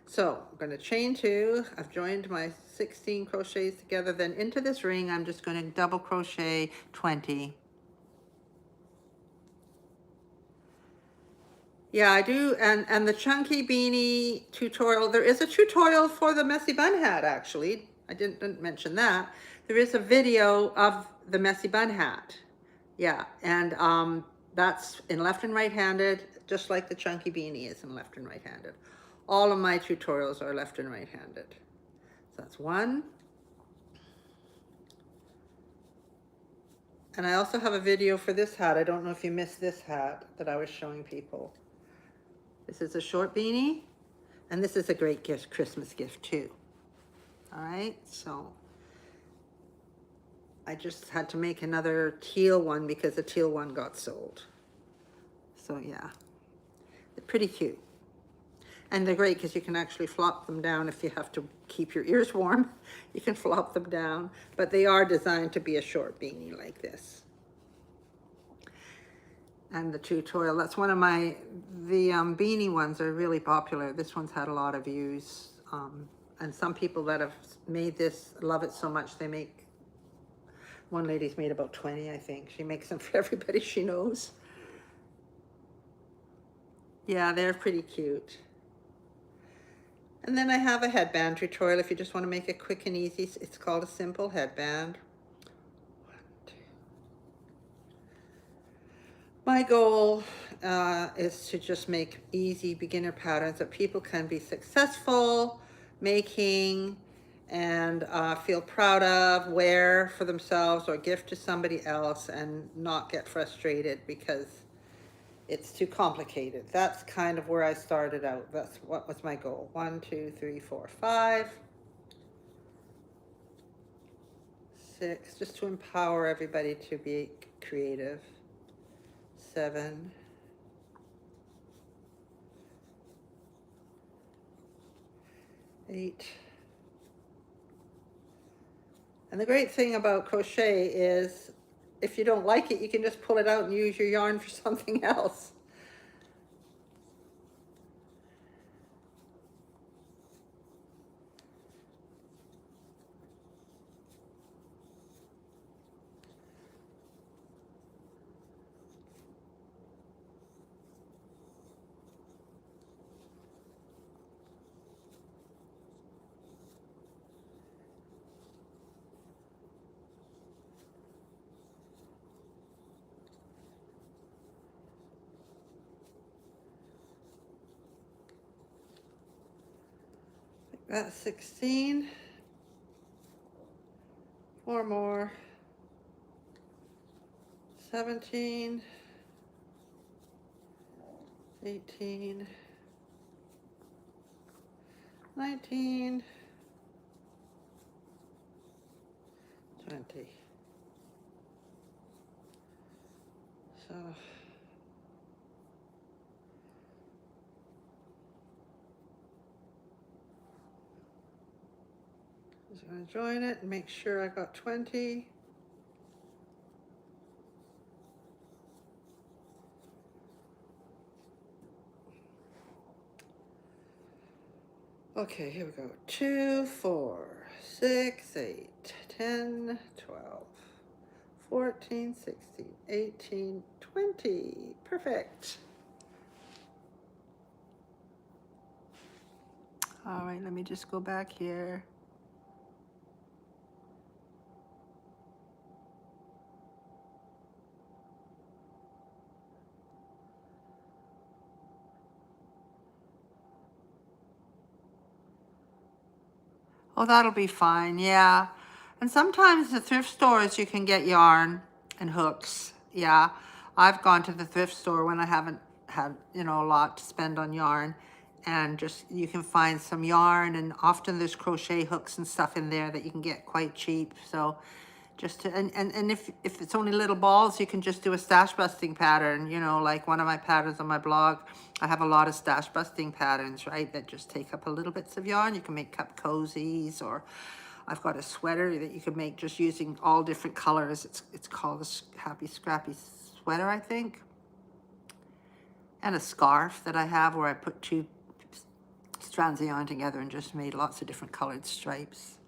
So I'm going to chain 2. I've joined my 16 crochets together. Then into this ring, I'm just going to double crochet 20. Yeah, I do. And the chunky beanie tutorial, there is a tutorial for the messy bun hat, actually. I didn't mention that. There is a video of the messy bun hat. Yeah, and that's in left and right-handed, just like the chunky beanie is in left and right-handed. All of my tutorials are left and right-handed. So that's 1. And I also have a video for this hat. I don't know if you missed this hat that I was showing people. This is a short beanie, and this is a great gift, Christmas gift too. All right, so I just had to make another teal one because the teal one got sold. So yeah, they're pretty cute. And they're great because you can actually flop them down if you have to keep your ears warm. You can flop them down, but they are designed to be a short beanie like this. And the tutorial, that's one of the beanie ones are really popular. This one's had a lot of views. and some people that have made this love it so much they make, one lady's made about 20, I think. She makes them for everybody she knows. Yeah, they're pretty cute. And then I have a headband tutorial if you just want to make it quick and easy. It's called a simple headband. My goal is to just make easy beginner patterns that people can be successful making and feel proud of, wear for themselves or gift to somebody else, and not get frustrated because it's too complicated. That's kind of where I started out. That's what was my goal. 1, 2, 3, 4, 5, 6, just to empower everybody to be creative. 7, 8. And the great thing about crochet is if you don't like it, you can just pull it out and use your yarn for something else. That's 16. 4 more. 17. 18. 19. 20. So just going to join it and make sure I got 20. Okay, here we go. 2, 4, 6, 8, 10, 12, 14, 16, 18, 20. Perfect. All right, let me just go back here. Oh, that'll be fine, yeah. And sometimes the thrift stores, you can get yarn and hooks, yeah. I've gone to the thrift store when I haven't had, you know, a lot to spend on yarn, and just, you can find some yarn, and often there's crochet hooks and stuff in there that you can get quite cheap, so just to, and if it's only little balls, you can just do a stash busting pattern, you know, like one of my patterns on my blog. I have a lot of stash busting patterns, right, that just take up a little bits of yarn. You can make cup cozies, or I've got a sweater that you can make just using all different colors. It's called a Happy Scrappy Sweater, I think. And a scarf that I have where I put 2 strands of yarn together and just made lots of different colored stripes.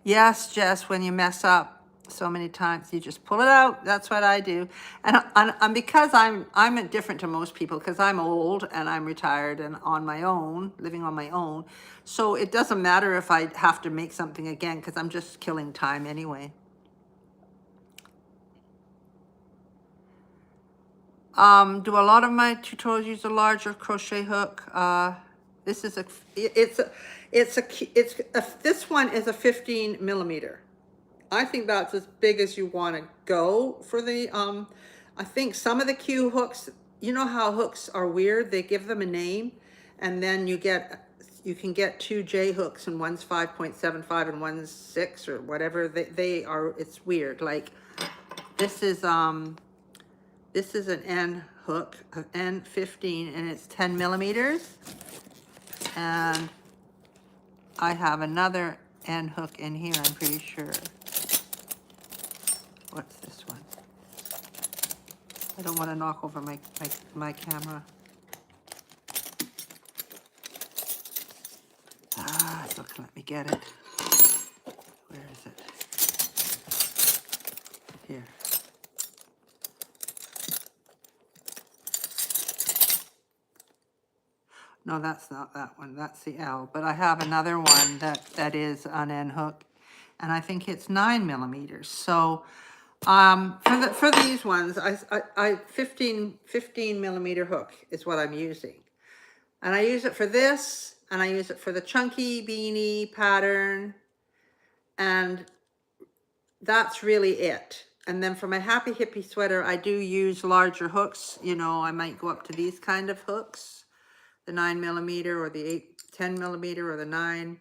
Yes, Jess, when you mess up so many times, you just pull it out. That's what I do. And because I'm different to most people, because I'm old and I'm retired and on my own, living on my own. So it doesn't matter if I have to make something again, because I'm just killing time anyway. Do a lot of my tutorials use a larger crochet hook? This is this one is a 15 millimeter. I think that's as big as you want to go for the, I think some of the Q hooks, you know how hooks are weird, they give them a name, and then you can get 2 J hooks, and one's 5.75 and one's 6 or whatever. They are, it's weird. Like this is an N hook, an N15, and it's 10 millimeters. And I have another N hook in here, I'm pretty sure. What's this one? I don't want to knock over my camera. Ah, it's a Let me get it. Where is it? Here. No, that's not that one. That's the L. But I have another one that is an end hook, and I think it's 9 millimeters. So for these ones, I 15 millimeter hook is what I'm using, and I use it for this, and I use it for the chunky beanie pattern, and that's really it. And then for my Happy Hippie sweater, I do use larger hooks. You know, I might go up to these kind of hooks, the 9 millimeter or the 10 millimeter or the 9.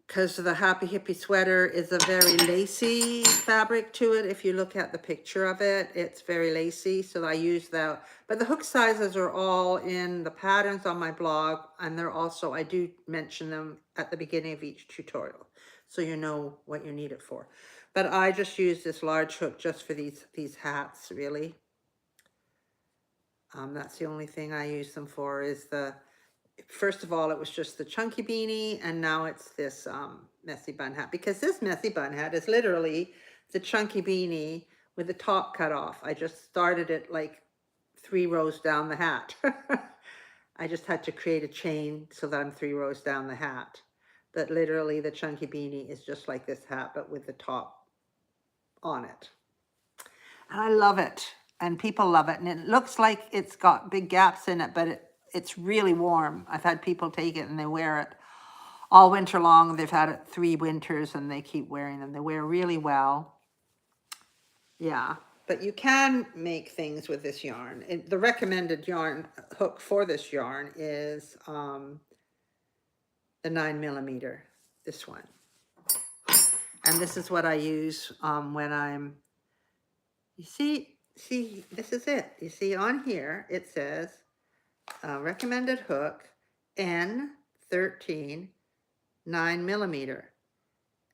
Because the Happy Hippie sweater is a very lacy fabric to it. If you look at the picture of it, it's very lacy. So I use that. But the hook sizes are all in the patterns on my blog. And they're also, I do mention them at the beginning of each tutorial, so you know what you need it for. But I just use this large hook just for these hats, really. That's the only thing I use them for is first of all, it was just the chunky beanie, and now it's this messy bun hat, because this messy bun hat is literally the chunky beanie with the top cut off. I just started it like 3 rows down the hat. I just had to create a chain so that I'm 3 rows down the hat. But literally the chunky beanie is just like this hat, but with the top on it. And I love it, and people love it, and it looks like it's got big gaps in it, but it's really warm. I've had people take it and they wear it all winter long. They've had it 3 winters and they keep wearing them. They wear really well. Yeah, but you can make things with this yarn. The recommended yarn hook for this yarn is the 9 millimeter, this one. And this is what I use when I'm, you see, this is it. You see on here, it says, recommended hook N13 9 millimeter,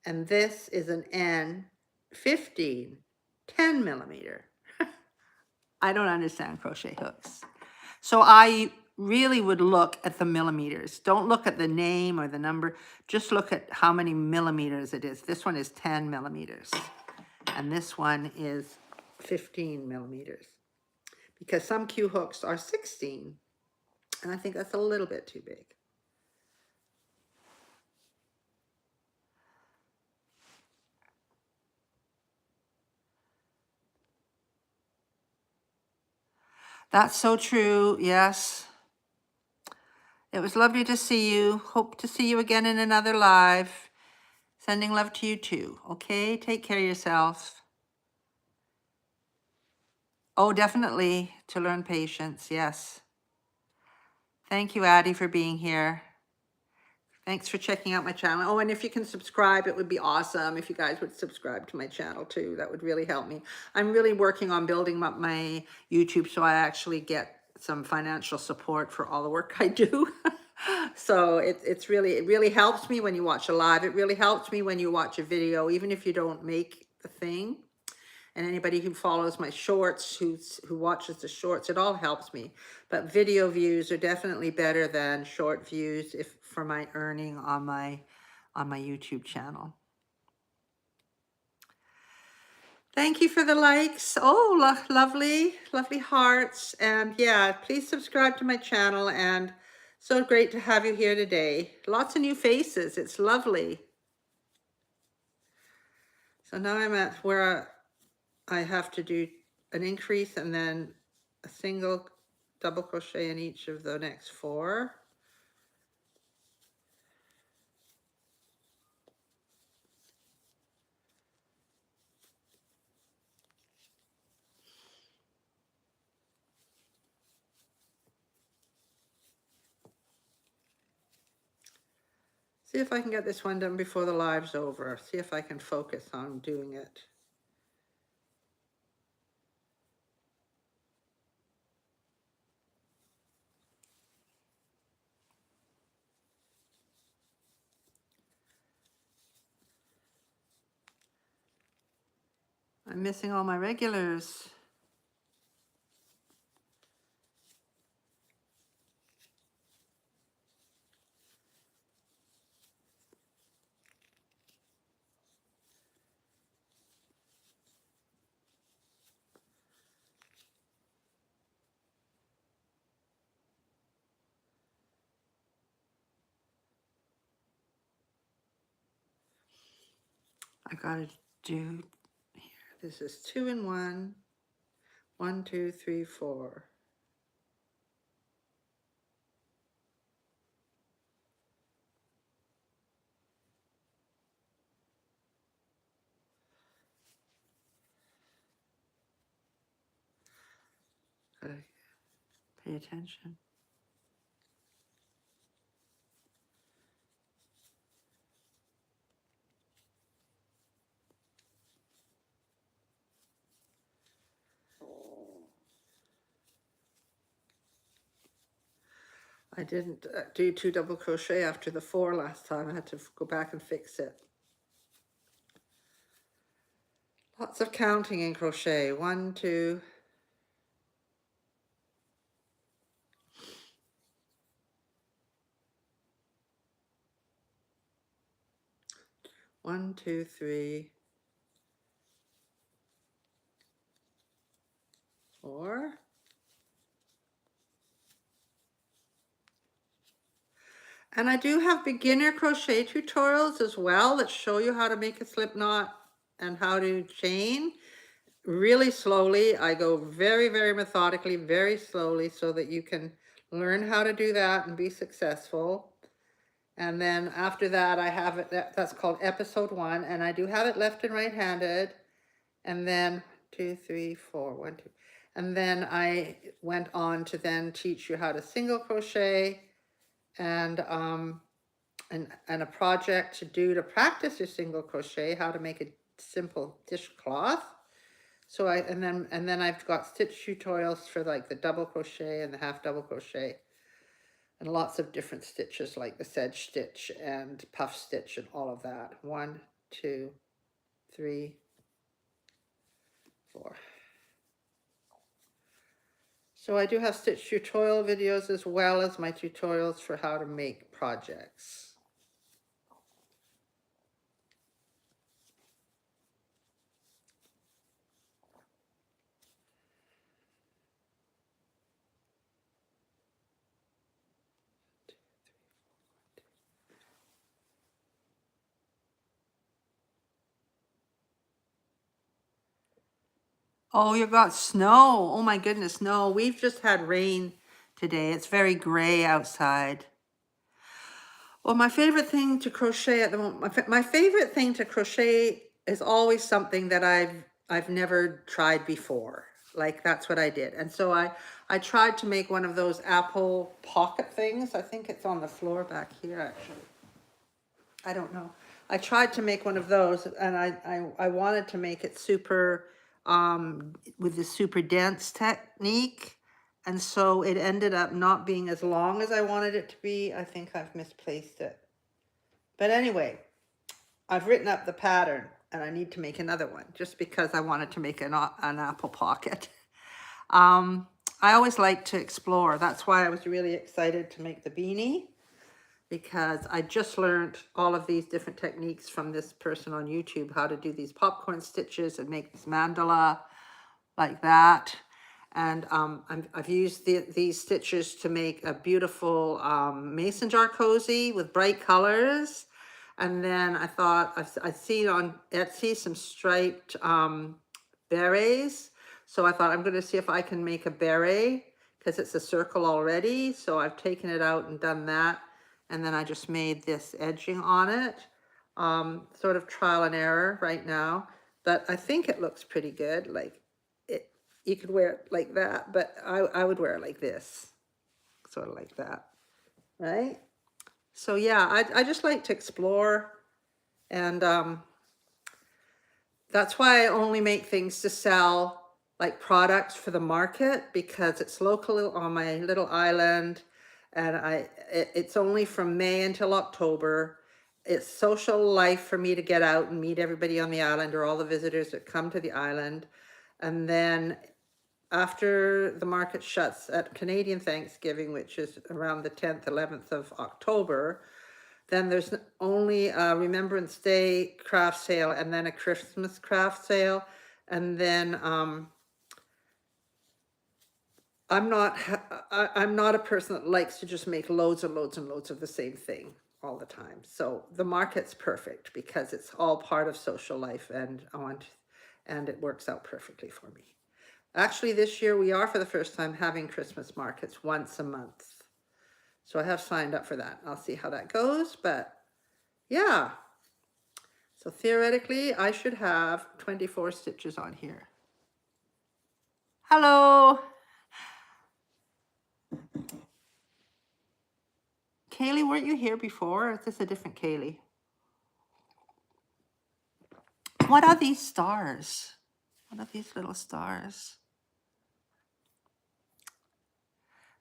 and this is an N15 10 millimeter. I don't understand crochet hooks, so I really would look at the millimeters. Don't look at the name or the number, just look at how many millimeters it is. This one is 10 millimeters and this one is 15 millimeters, because some Q hooks are 16. And I think that's a little bit too big. That's so true. Yes. It was lovely to see you. Hope to see you again in another live. Sending love to you too. Okay. Take care of yourself. Oh, definitely to learn patience. Yes. Thank you, Addie, for being here. Thanks for checking out my channel. Oh, and if you can subscribe, it would be awesome if you guys would subscribe to my channel too. That would really help me. I'm really working on building up my YouTube so I actually get some financial support for all the work I do. So it really helps me when you watch a live. It really helps me when you watch a video, even if you don't make the thing. And anybody who follows my shorts, who watches the shorts, it all helps me. But video views are definitely better than short views for my earning on my YouTube channel. Thank you for the likes. Oh, lovely hearts. And yeah, please subscribe to my channel. And so great to have you here today. Lots of new faces. It's lovely. So now I'm at where I have to do an increase and then a single double crochet in each of the next 4. See if I can get this one done before the live's over. See if I can focus on doing it. I'm missing all my regulars. I gotta do here. This is 2 and 1. 1, 2, 3, 4. Gotta pay attention. I didn't do 2 double crochet after the 4 last time. I had to go back and fix it. Lots of counting in crochet. 1, 2. 1, 2, 3, 4. And I do have beginner crochet tutorials as well that show you how to make a slip knot and how to chain really slowly. I go very, very methodically, very slowly so that you can learn how to do that and be successful. And then after that, I have it, that's called episode 1. And I do have it left and right handed. And then 2, 3, 4, 1, 2. And then I went on to then teach you how to single crochet and a project to do to practice your single crochet, how to make a simple dishcloth. So and then I've got stitch tutorials for like the double crochet and the half double crochet and lots of different stitches like the sedge stitch and puff stitch and all of that. 1, 2, 3, 4. So I do have stitch tutorial videos as well as my tutorials for how to make projects. Oh, you got snow. Oh my goodness, no. We've just had rain today. It's very gray outside. Well, my favorite thing to crochet at the moment, my favorite thing to crochet is always something that I've never tried before. Like that's what I did. And so I tried to make one of those apple pocket things. I think it's on the floor back here actually. I don't know. I tried to make one of those and I wanted to make it super with the super dense technique. And so it ended up not being as long as I wanted it to be. I think I've misplaced it. But anyway, I've written up the pattern and I need to make another one just because I wanted to make an apple pocket. I always like to explore. That's why I was really excited to make the beanie, because I just learned all of these different techniques from this person on YouTube, how to do these popcorn stitches and make this mandala like that. And I've used these stitches to make a beautiful mason jar cozy with bright colors. And then I thought, I've seen on Etsy some striped berets. So I thought I'm going to see if I can make a beret because it's a circle already. So I've taken it out and done that. And then I just made this edging on it. Sort of trial and error right now. But I think it looks pretty good. Like you could wear it like that, but I would wear it like this. Sort of like that. Right? So yeah, I just like to explore. And that's why I only make things to sell, like products for the market, because it's local on my little island, and it's only from May until October. It's social life for me to get out and meet everybody on the island or all the visitors that come to the island. And then after the market shuts at Canadian Thanksgiving, which is around the 10th, 11th of October, then there's only a Remembrance Day craft sale and then a Christmas craft sale. And then I'm not a person that likes to just make loads and loads and loads of the same thing. all the time. So the market's perfect because it's all part of social life, and it works out perfectly for me. Actually, this year we are for the first time having Christmas markets once a month. So I have signed up for that. I'll see how that goes, but yeah. So theoretically, I should have 24 stitches on here. Hello. Kaylee, weren't you here before? Or is this a different Kaylee? What are these stars? What are these little stars?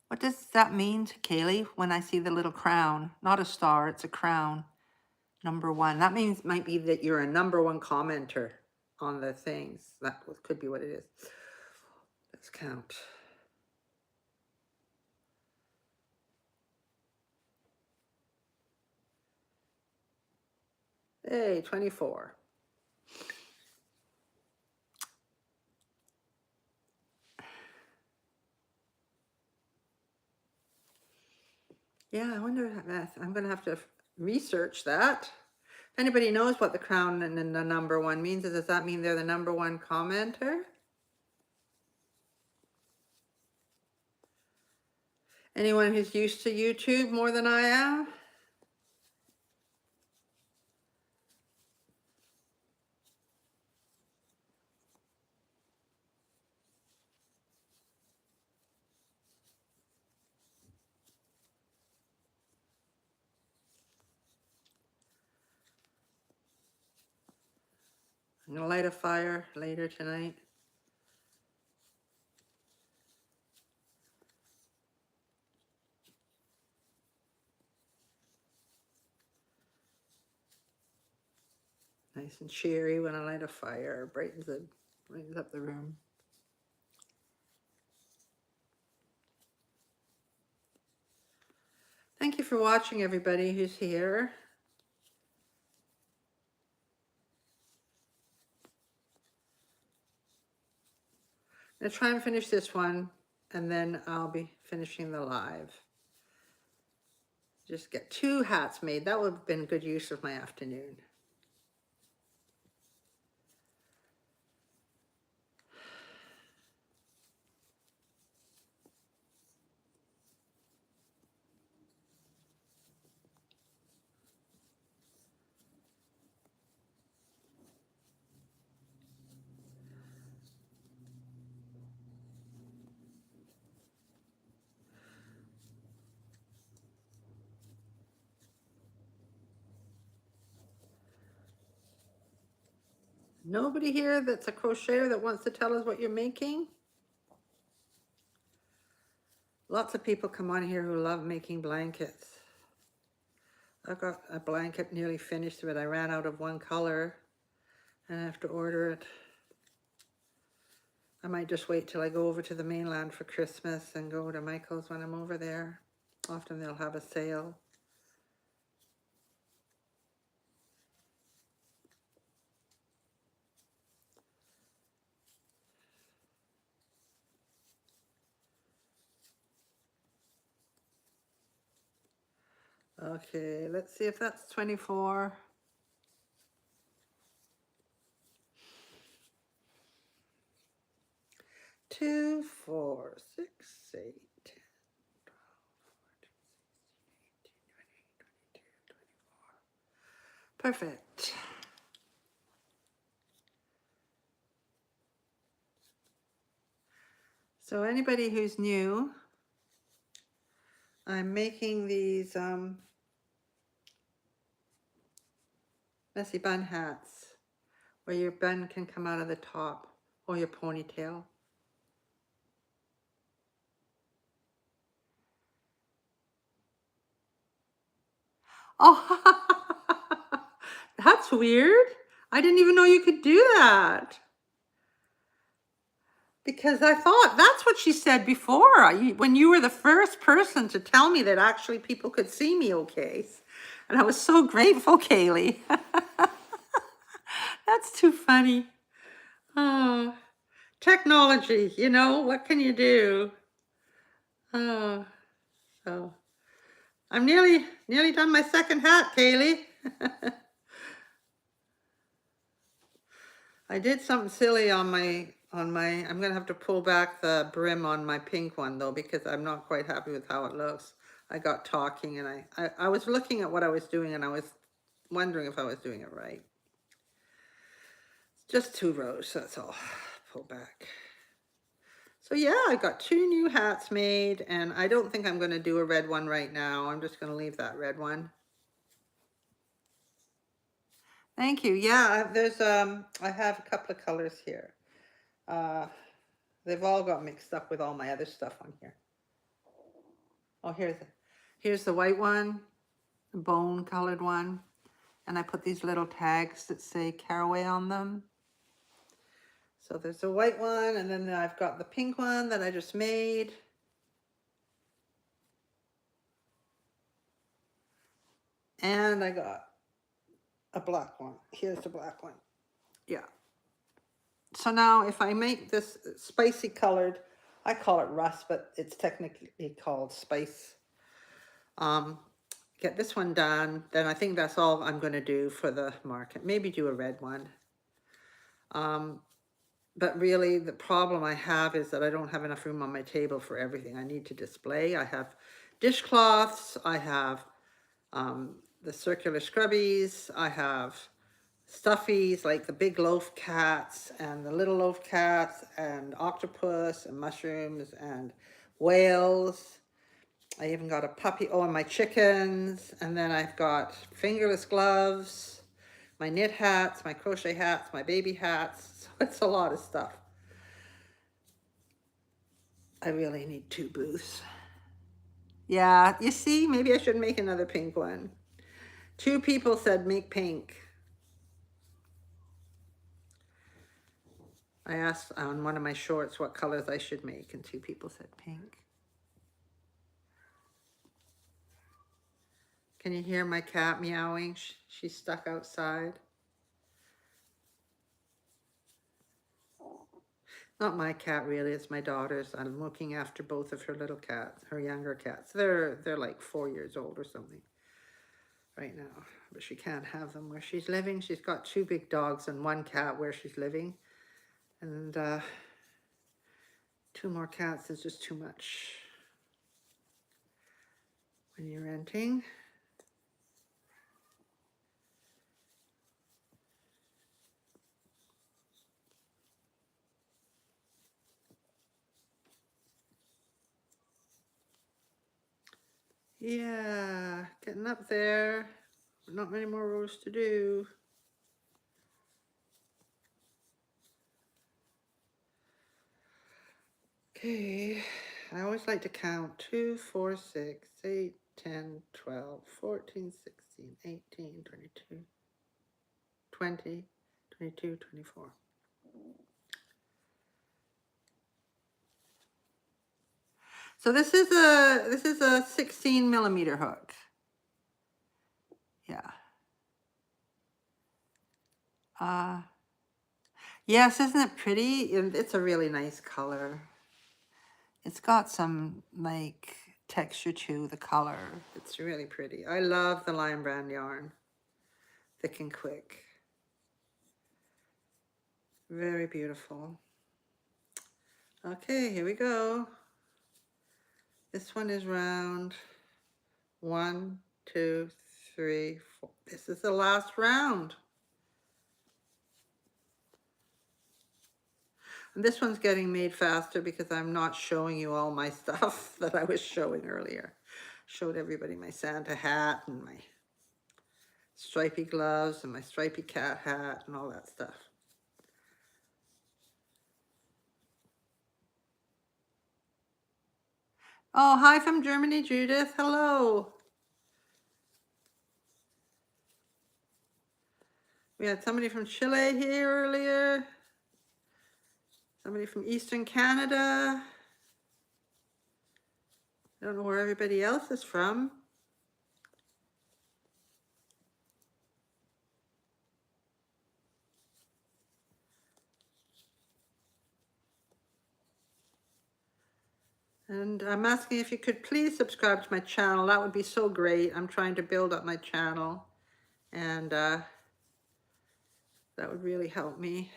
What does that mean to Kaylee when I see the little crown? Not a star, it's a crown. Number one. That means might be that you're a number one commenter on the things. That could be what it is. Let's count. Hey, 24. Yeah, I wonder, I'm going to have to research that. If anybody knows what the crown and then the number one means, does that mean they're the number one commenter? Anyone who's used to YouTube more than I am? I'm going to light a fire later tonight. Nice and cheery when I light a fire. Brightens up the room. Thank you for watching, everybody who's here. I'm going to try and finish this one, and then I'll be finishing the live. Just get 2 hats made. That would have been good use of my afternoon. Nobody here that's a crocheter that wants to tell us what you're making? Lots of people come on here who love making blankets. I've got a blanket nearly finished, but I ran out of one color and I have to order it. I might just wait till I go over to the mainland for Christmas and go to Michael's when I'm over there. Often they'll have a sale. Okay, let's see if that's 24. Two, 4, 6, 8, 10, 12, 14, 16, 17, 18, 19, 20, 21, 22, 24. Perfect. So anybody who's new, I'm making these messy bun hats where your bun can come out of the top, or your ponytail. Oh, that's weird. I didn't even know you could do that. Because I thought that's what she said before, when you were the first person to tell me that actually people could see me okay. And I was so grateful, Kaylee. That's too funny. Oh, technology, what can you do? Oh, so I'm nearly done my second hat, Kaylee. I did something silly on my, I'm gonna have to pull back the brim on my pink one though, because I'm not quite happy with how it looks. I got talking and I was looking at what I was doing and I was wondering if I was doing it right. Just 2 rows, that's all. Pull back. So yeah, I got 2 new hats made and I don't think I'm gonna do a red one right now. I'm just gonna leave that red one. Thank you. Yeah, there's I have a couple of colors here. They've all got mixed up with all my other stuff on here. Oh, here's the white one, the bone colored one, and I put these little tags that say caraway on them. So there's a white one, and then I've got the pink one that I just made. And I got a black one. Here's the black one. Yeah. So now if I make this spicy colored, I call it rust, but it's technically called spice. Get this one done, then I think that's all I'm going to do for the market. Maybe do a red one. But really the problem I have is that I don't have enough room on my table for everything I need to display. I have dishcloths, I have the circular scrubbies, I have stuffies like the big loaf cats and the little loaf cats and octopus and mushrooms and whales. I even got a puppy, oh, and my chickens, and then I've got fingerless gloves, my knit hats, my crochet hats, my baby hats. So it's a lot of stuff. I really need 2 booths. Yeah, you see, maybe I should make another pink one. 2 people said make pink. I asked on one of my shorts what colors I should make, and 2 people said pink. Can you hear my cat meowing? She's stuck outside. Not my cat really, it's my daughter's. I'm looking after both of her little cats, her younger cats. They're like 4 years old or something right now, but she can't have them where she's living. She's got 2 big dogs and 1 cat where she's living, and 2 more cats is just too much when you're renting. Yeah, getting up there. Not many more rows to do. Okay, I always like to count 2, 4, 6, 8, 10, 12, 14, 16, 18, 22, 20, 22, 24. So this is a 16 millimeter hook. Yeah. Yes, isn't it pretty? It's a really nice color. It's got some like texture to the color. It's really pretty. I love the Lion Brand yarn. Thick and quick. Very beautiful. Okay, here we go. This one is round 1, 2, 3, 4. This is the last round. And this one's getting made faster because I'm not showing you all my stuff that I was showing earlier. Showed everybody my Santa hat and my stripy gloves and my stripy cat hat and all that stuff. Oh, hi from Germany, Judith. Hello. We had somebody from Chile here earlier. Somebody from Eastern Canada. I don't know where everybody else is from. And I'm asking if you could please subscribe to my channel. That would be so great. I'm trying to build up my channel, and that would really help me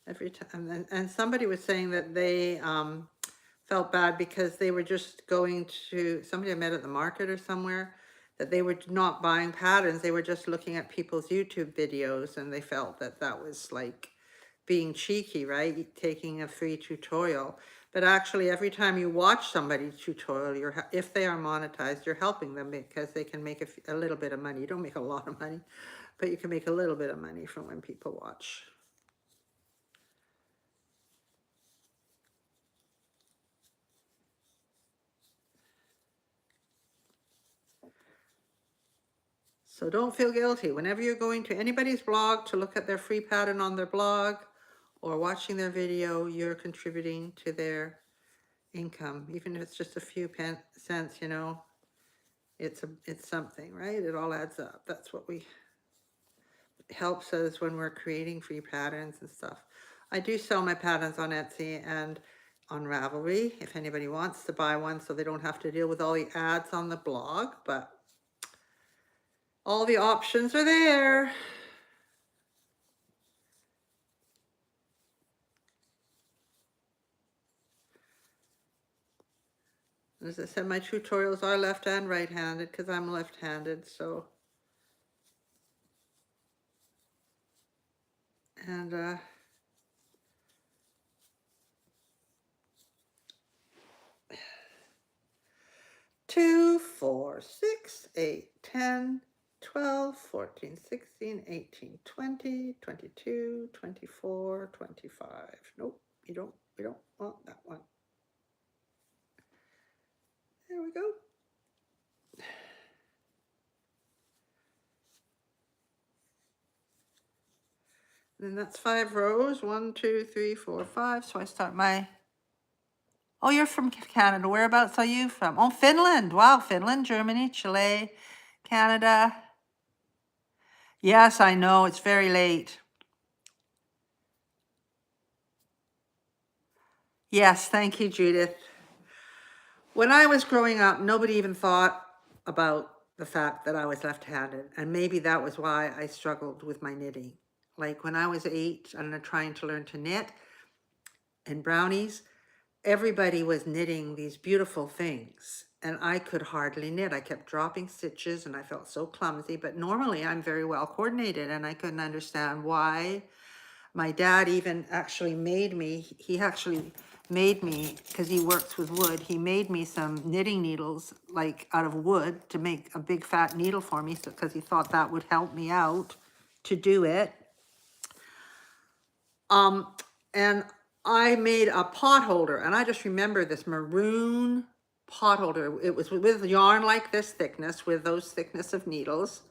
every time. And somebody was saying that they felt bad because they were just going to, somebody I met at the market or somewhere, that they were not buying patterns. They were just looking at people's YouTube videos, and they felt that that was like being cheeky, right? Taking a free tutorial. But actually, every time you watch somebody's tutorial, if they are monetized, you're helping them because they can make a little bit of money. You don't make a lot of money, but you can make a little bit of money from when people watch. So don't feel guilty. Whenever you're going to anybody's blog to look at their free pattern on their blog or watching their video, you're contributing to their income, even if it's just a few cents, you know. It's something, right? It all adds up. That's what helps us when we're creating free patterns and stuff. I do sell my patterns on Etsy and on Ravelry if anybody wants to buy one, so they don't have to deal with all the ads on the blog, but all the options are there. As I said, my tutorials are left and right-handed because I'm left-handed, so. And 2, 4, 6, 8, 10, 12, 14, 16, 18, 20, 22, 24, 25. Nope, we don't want that one. There we go. And then that's 5 rows. 1, 2, 3, 4, 5. So I start my. Oh, you're from Canada. Whereabouts are you from? Oh, Finland. Wow, Finland, Germany, Chile, Canada. Yes, I know. It's very late. Yes, thank you, Judith. When I was growing up, nobody even thought about the fact that I was left-handed. And maybe that was why I struggled with my knitting. Like when I was 8 and trying to learn to knit and brownies, everybody was knitting these beautiful things. And I could hardly knit. I kept dropping stitches and I felt so clumsy. But normally I'm very well coordinated, and I couldn't understand why. My dad even actually made me, because he works with wood, he made me some knitting needles, like out of wood, to make a big fat needle for me, because he thought that would help me out to do it. And I made a pot holder, and I just remember this maroon pot holder. It was with yarn like this thickness, with those thickness of needles.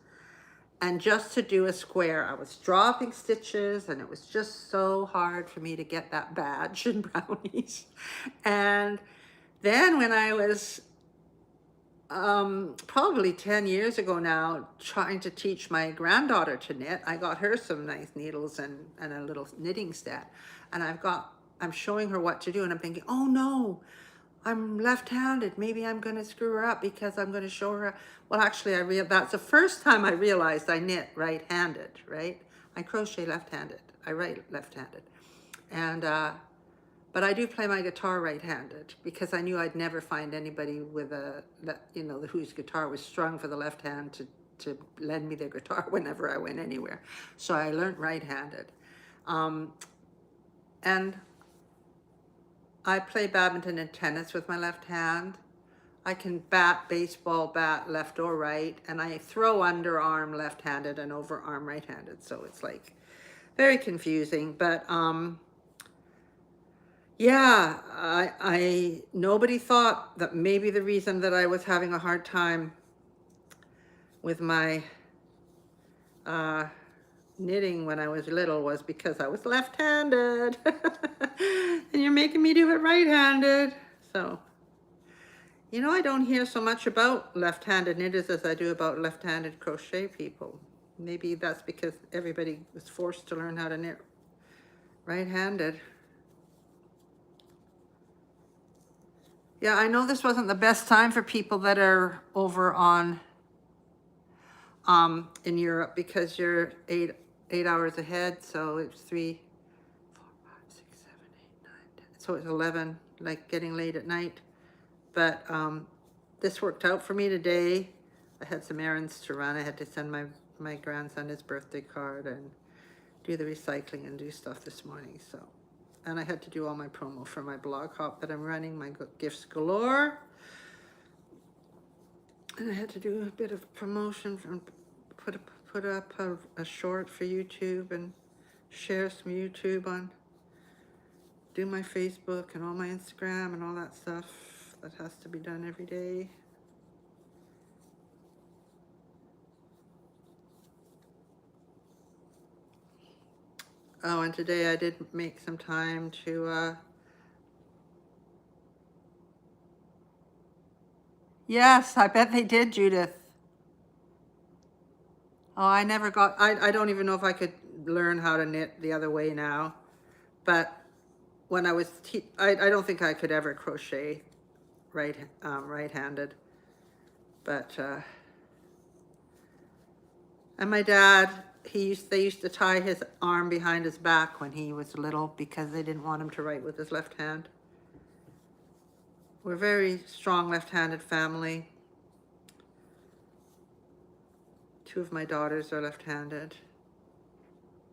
And just to do a square, I was dropping stitches, and it was just so hard for me to get that badge in brownies. And then when I was probably 10 years ago now, trying to teach my granddaughter to knit, I got her some nice needles and a little knitting set. And I'm showing her what to do, and I'm thinking, oh no, I'm left-handed. Maybe I'm going to screw her up because I'm going to show her. Well, actually, that's the first time I realized I knit right-handed, right? I crochet left-handed. I write left-handed. And, but I do play my guitar right-handed because I knew I'd never find anybody with whose guitar was strung for the left hand to lend me their guitar whenever I went anywhere. So I learned right-handed. And I play badminton and tennis with my left hand. I can baseball bat left or right, and I throw underarm left-handed and overarm right-handed. So it's like very confusing, but yeah, I nobody thought that maybe the reason that I was having a hard time with my knitting when I was little was because I was left-handed. And you're making me do it right-handed. So, you know, I don't hear so much about left-handed knitters as I do about left-handed crochet people. Maybe that's because everybody was forced to learn how to knit right-handed. Yeah, I know this wasn't the best time for people that are over on in Europe because you're eight hours ahead, so it's 3, 4, 5, 6, 7, 8, 9, 10. So it's 11, like getting late at night. But this worked out for me today. I had some errands to run. I had to send my grandson his birthday card and do the recycling and do stuff this morning. So, and I had to do all my promo for my blog hop that I'm running, my gifts galore. And I had to do a bit of promotion from put up a short for YouTube and share some YouTube on, do my Facebook and all my Instagram and all that stuff that has to be done every day. Oh, and today I did make some time to, yes, I bet they did, Judith. Oh, I never got, I don't even know if I could learn how to knit the other way now. But when I was, I don't think I could ever crochet right-handed. But, and my dad, they used to tie his arm behind his back when he was little because they didn't want him to write with his left hand. We're a very strong left-handed family. 2 of my daughters are left-handed.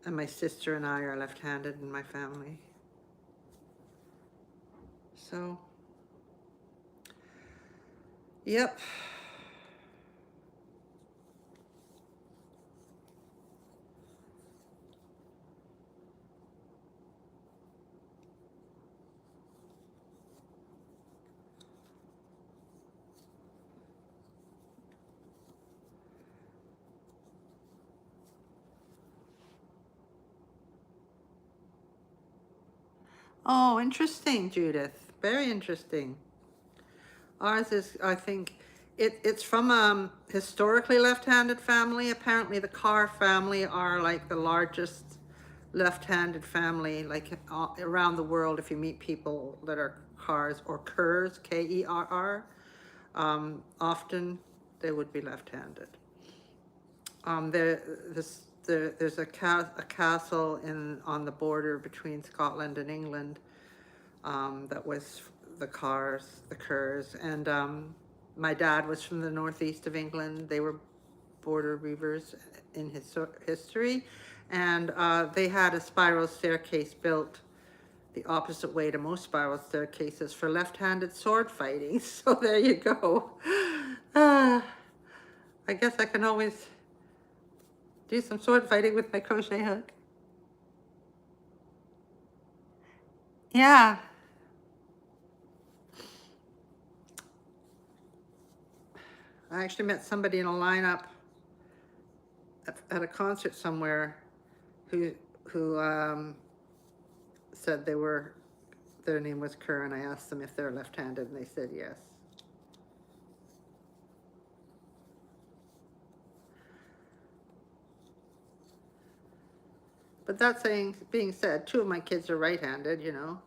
And my sister and I are left-handed in my family. So, yep. Oh, interesting, Judith. Very interesting. Ours is, I think, it's from a historically left-handed family. Apparently the Carr family are like the largest left-handed family, like around the world. If you meet people that are Carrs or Kerrs, Kerr, often they would be left-handed. There's a castle on the border between Scotland and England that was the Kerrs, and my dad was from the northeast of England. They were border weavers in his history, and they had a spiral staircase built the opposite way to most spiral staircases for left-handed sword fighting. So there you go. I guess I can always do some sword fighting with my crochet hook. Yeah. I actually met somebody in a lineup at a concert somewhere who said their name was Kerr, and I asked them if they're left-handed, and they said yes. But that being said, 2 of my kids are right-handed, you know.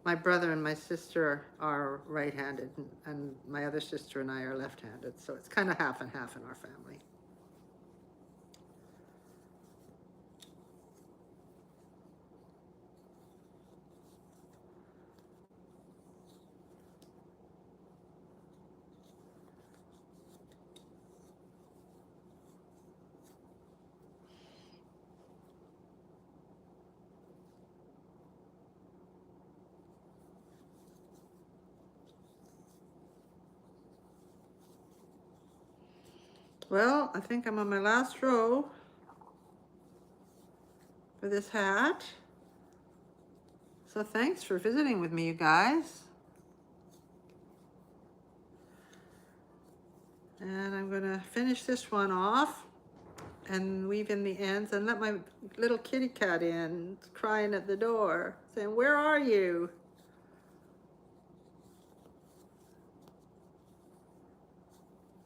My brother and my sister are right-handed, and my other sister and I are left-handed. So it's kind of half and half in our family. Well, I think I'm on my last row for this hat. So thanks for visiting with me, you guys. And I'm gonna finish this one off and weave in the ends and let my little kitty cat in. It's crying at the door, saying, "Where are you?"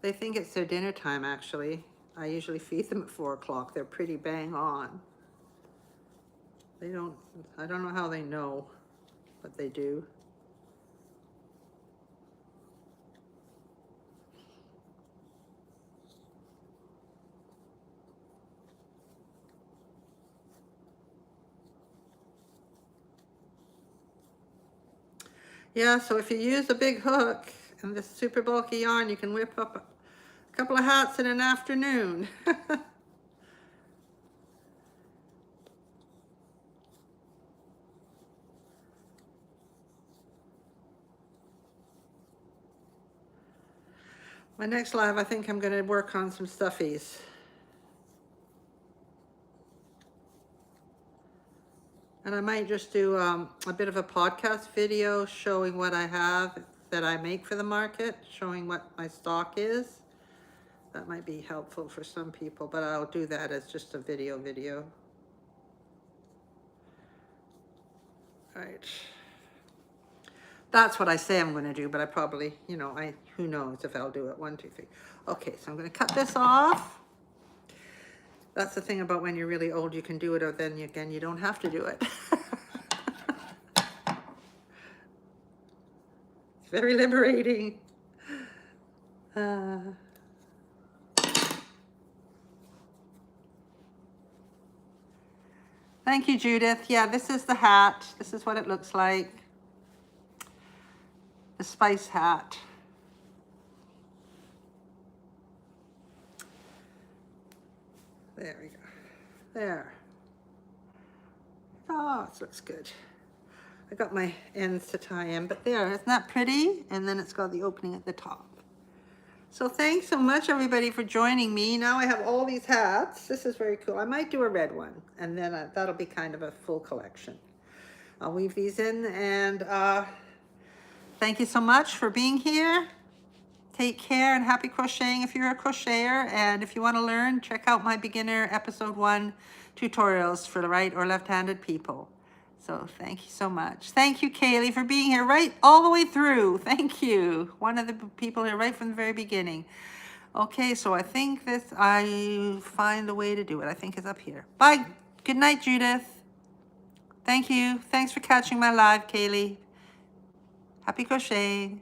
They think it's their dinner time, actually. I usually feed them at 4 o'clock. They're pretty bang on. I don't know how they know, but they do. Yeah, so if you use a big hook and this super bulky yarn, you can whip up a couple of hats in an afternoon. My next live, I think I'm going to work on some stuffies. And I might just do a bit of a podcast video showing what I have that I make for the market, showing what my stock is. That might be helpful for some people, but I'll do that as just a video. All right. That's what I say I'm going to do, but I probably, you know, who knows if I'll do it. 1, 2, 3. Okay, so I'm going to cut this off. That's the thing about when you're really old, you can do it, or then again, you don't have to do it. It's very liberating. Thank you, Judith. Yeah, this is the hat. This is what it looks like. The spice hat. There we go. There. Oh, it looks good. I got my ends to tie in, but there, isn't that pretty? And then it's got the opening at the top. So thanks so much, everybody, for joining me. Now I have all these hats. This is very cool. I might do a red one, and then that'll be kind of a full collection. I'll weave these in, and thank you so much for being here. Take care and happy crocheting if you're a crocheter. And if you want to learn, check out my beginner episode 1 tutorials for the right or left-handed people. So thank you so much. Thank you, Kaylee, for being here right all the way through. Thank you. One of the people here right from the very beginning. Okay, so I think I find a way to do it. I think it's up here. Bye. Good night, Judith. Thank you. Thanks for catching my live, Kaylee. Happy crocheting.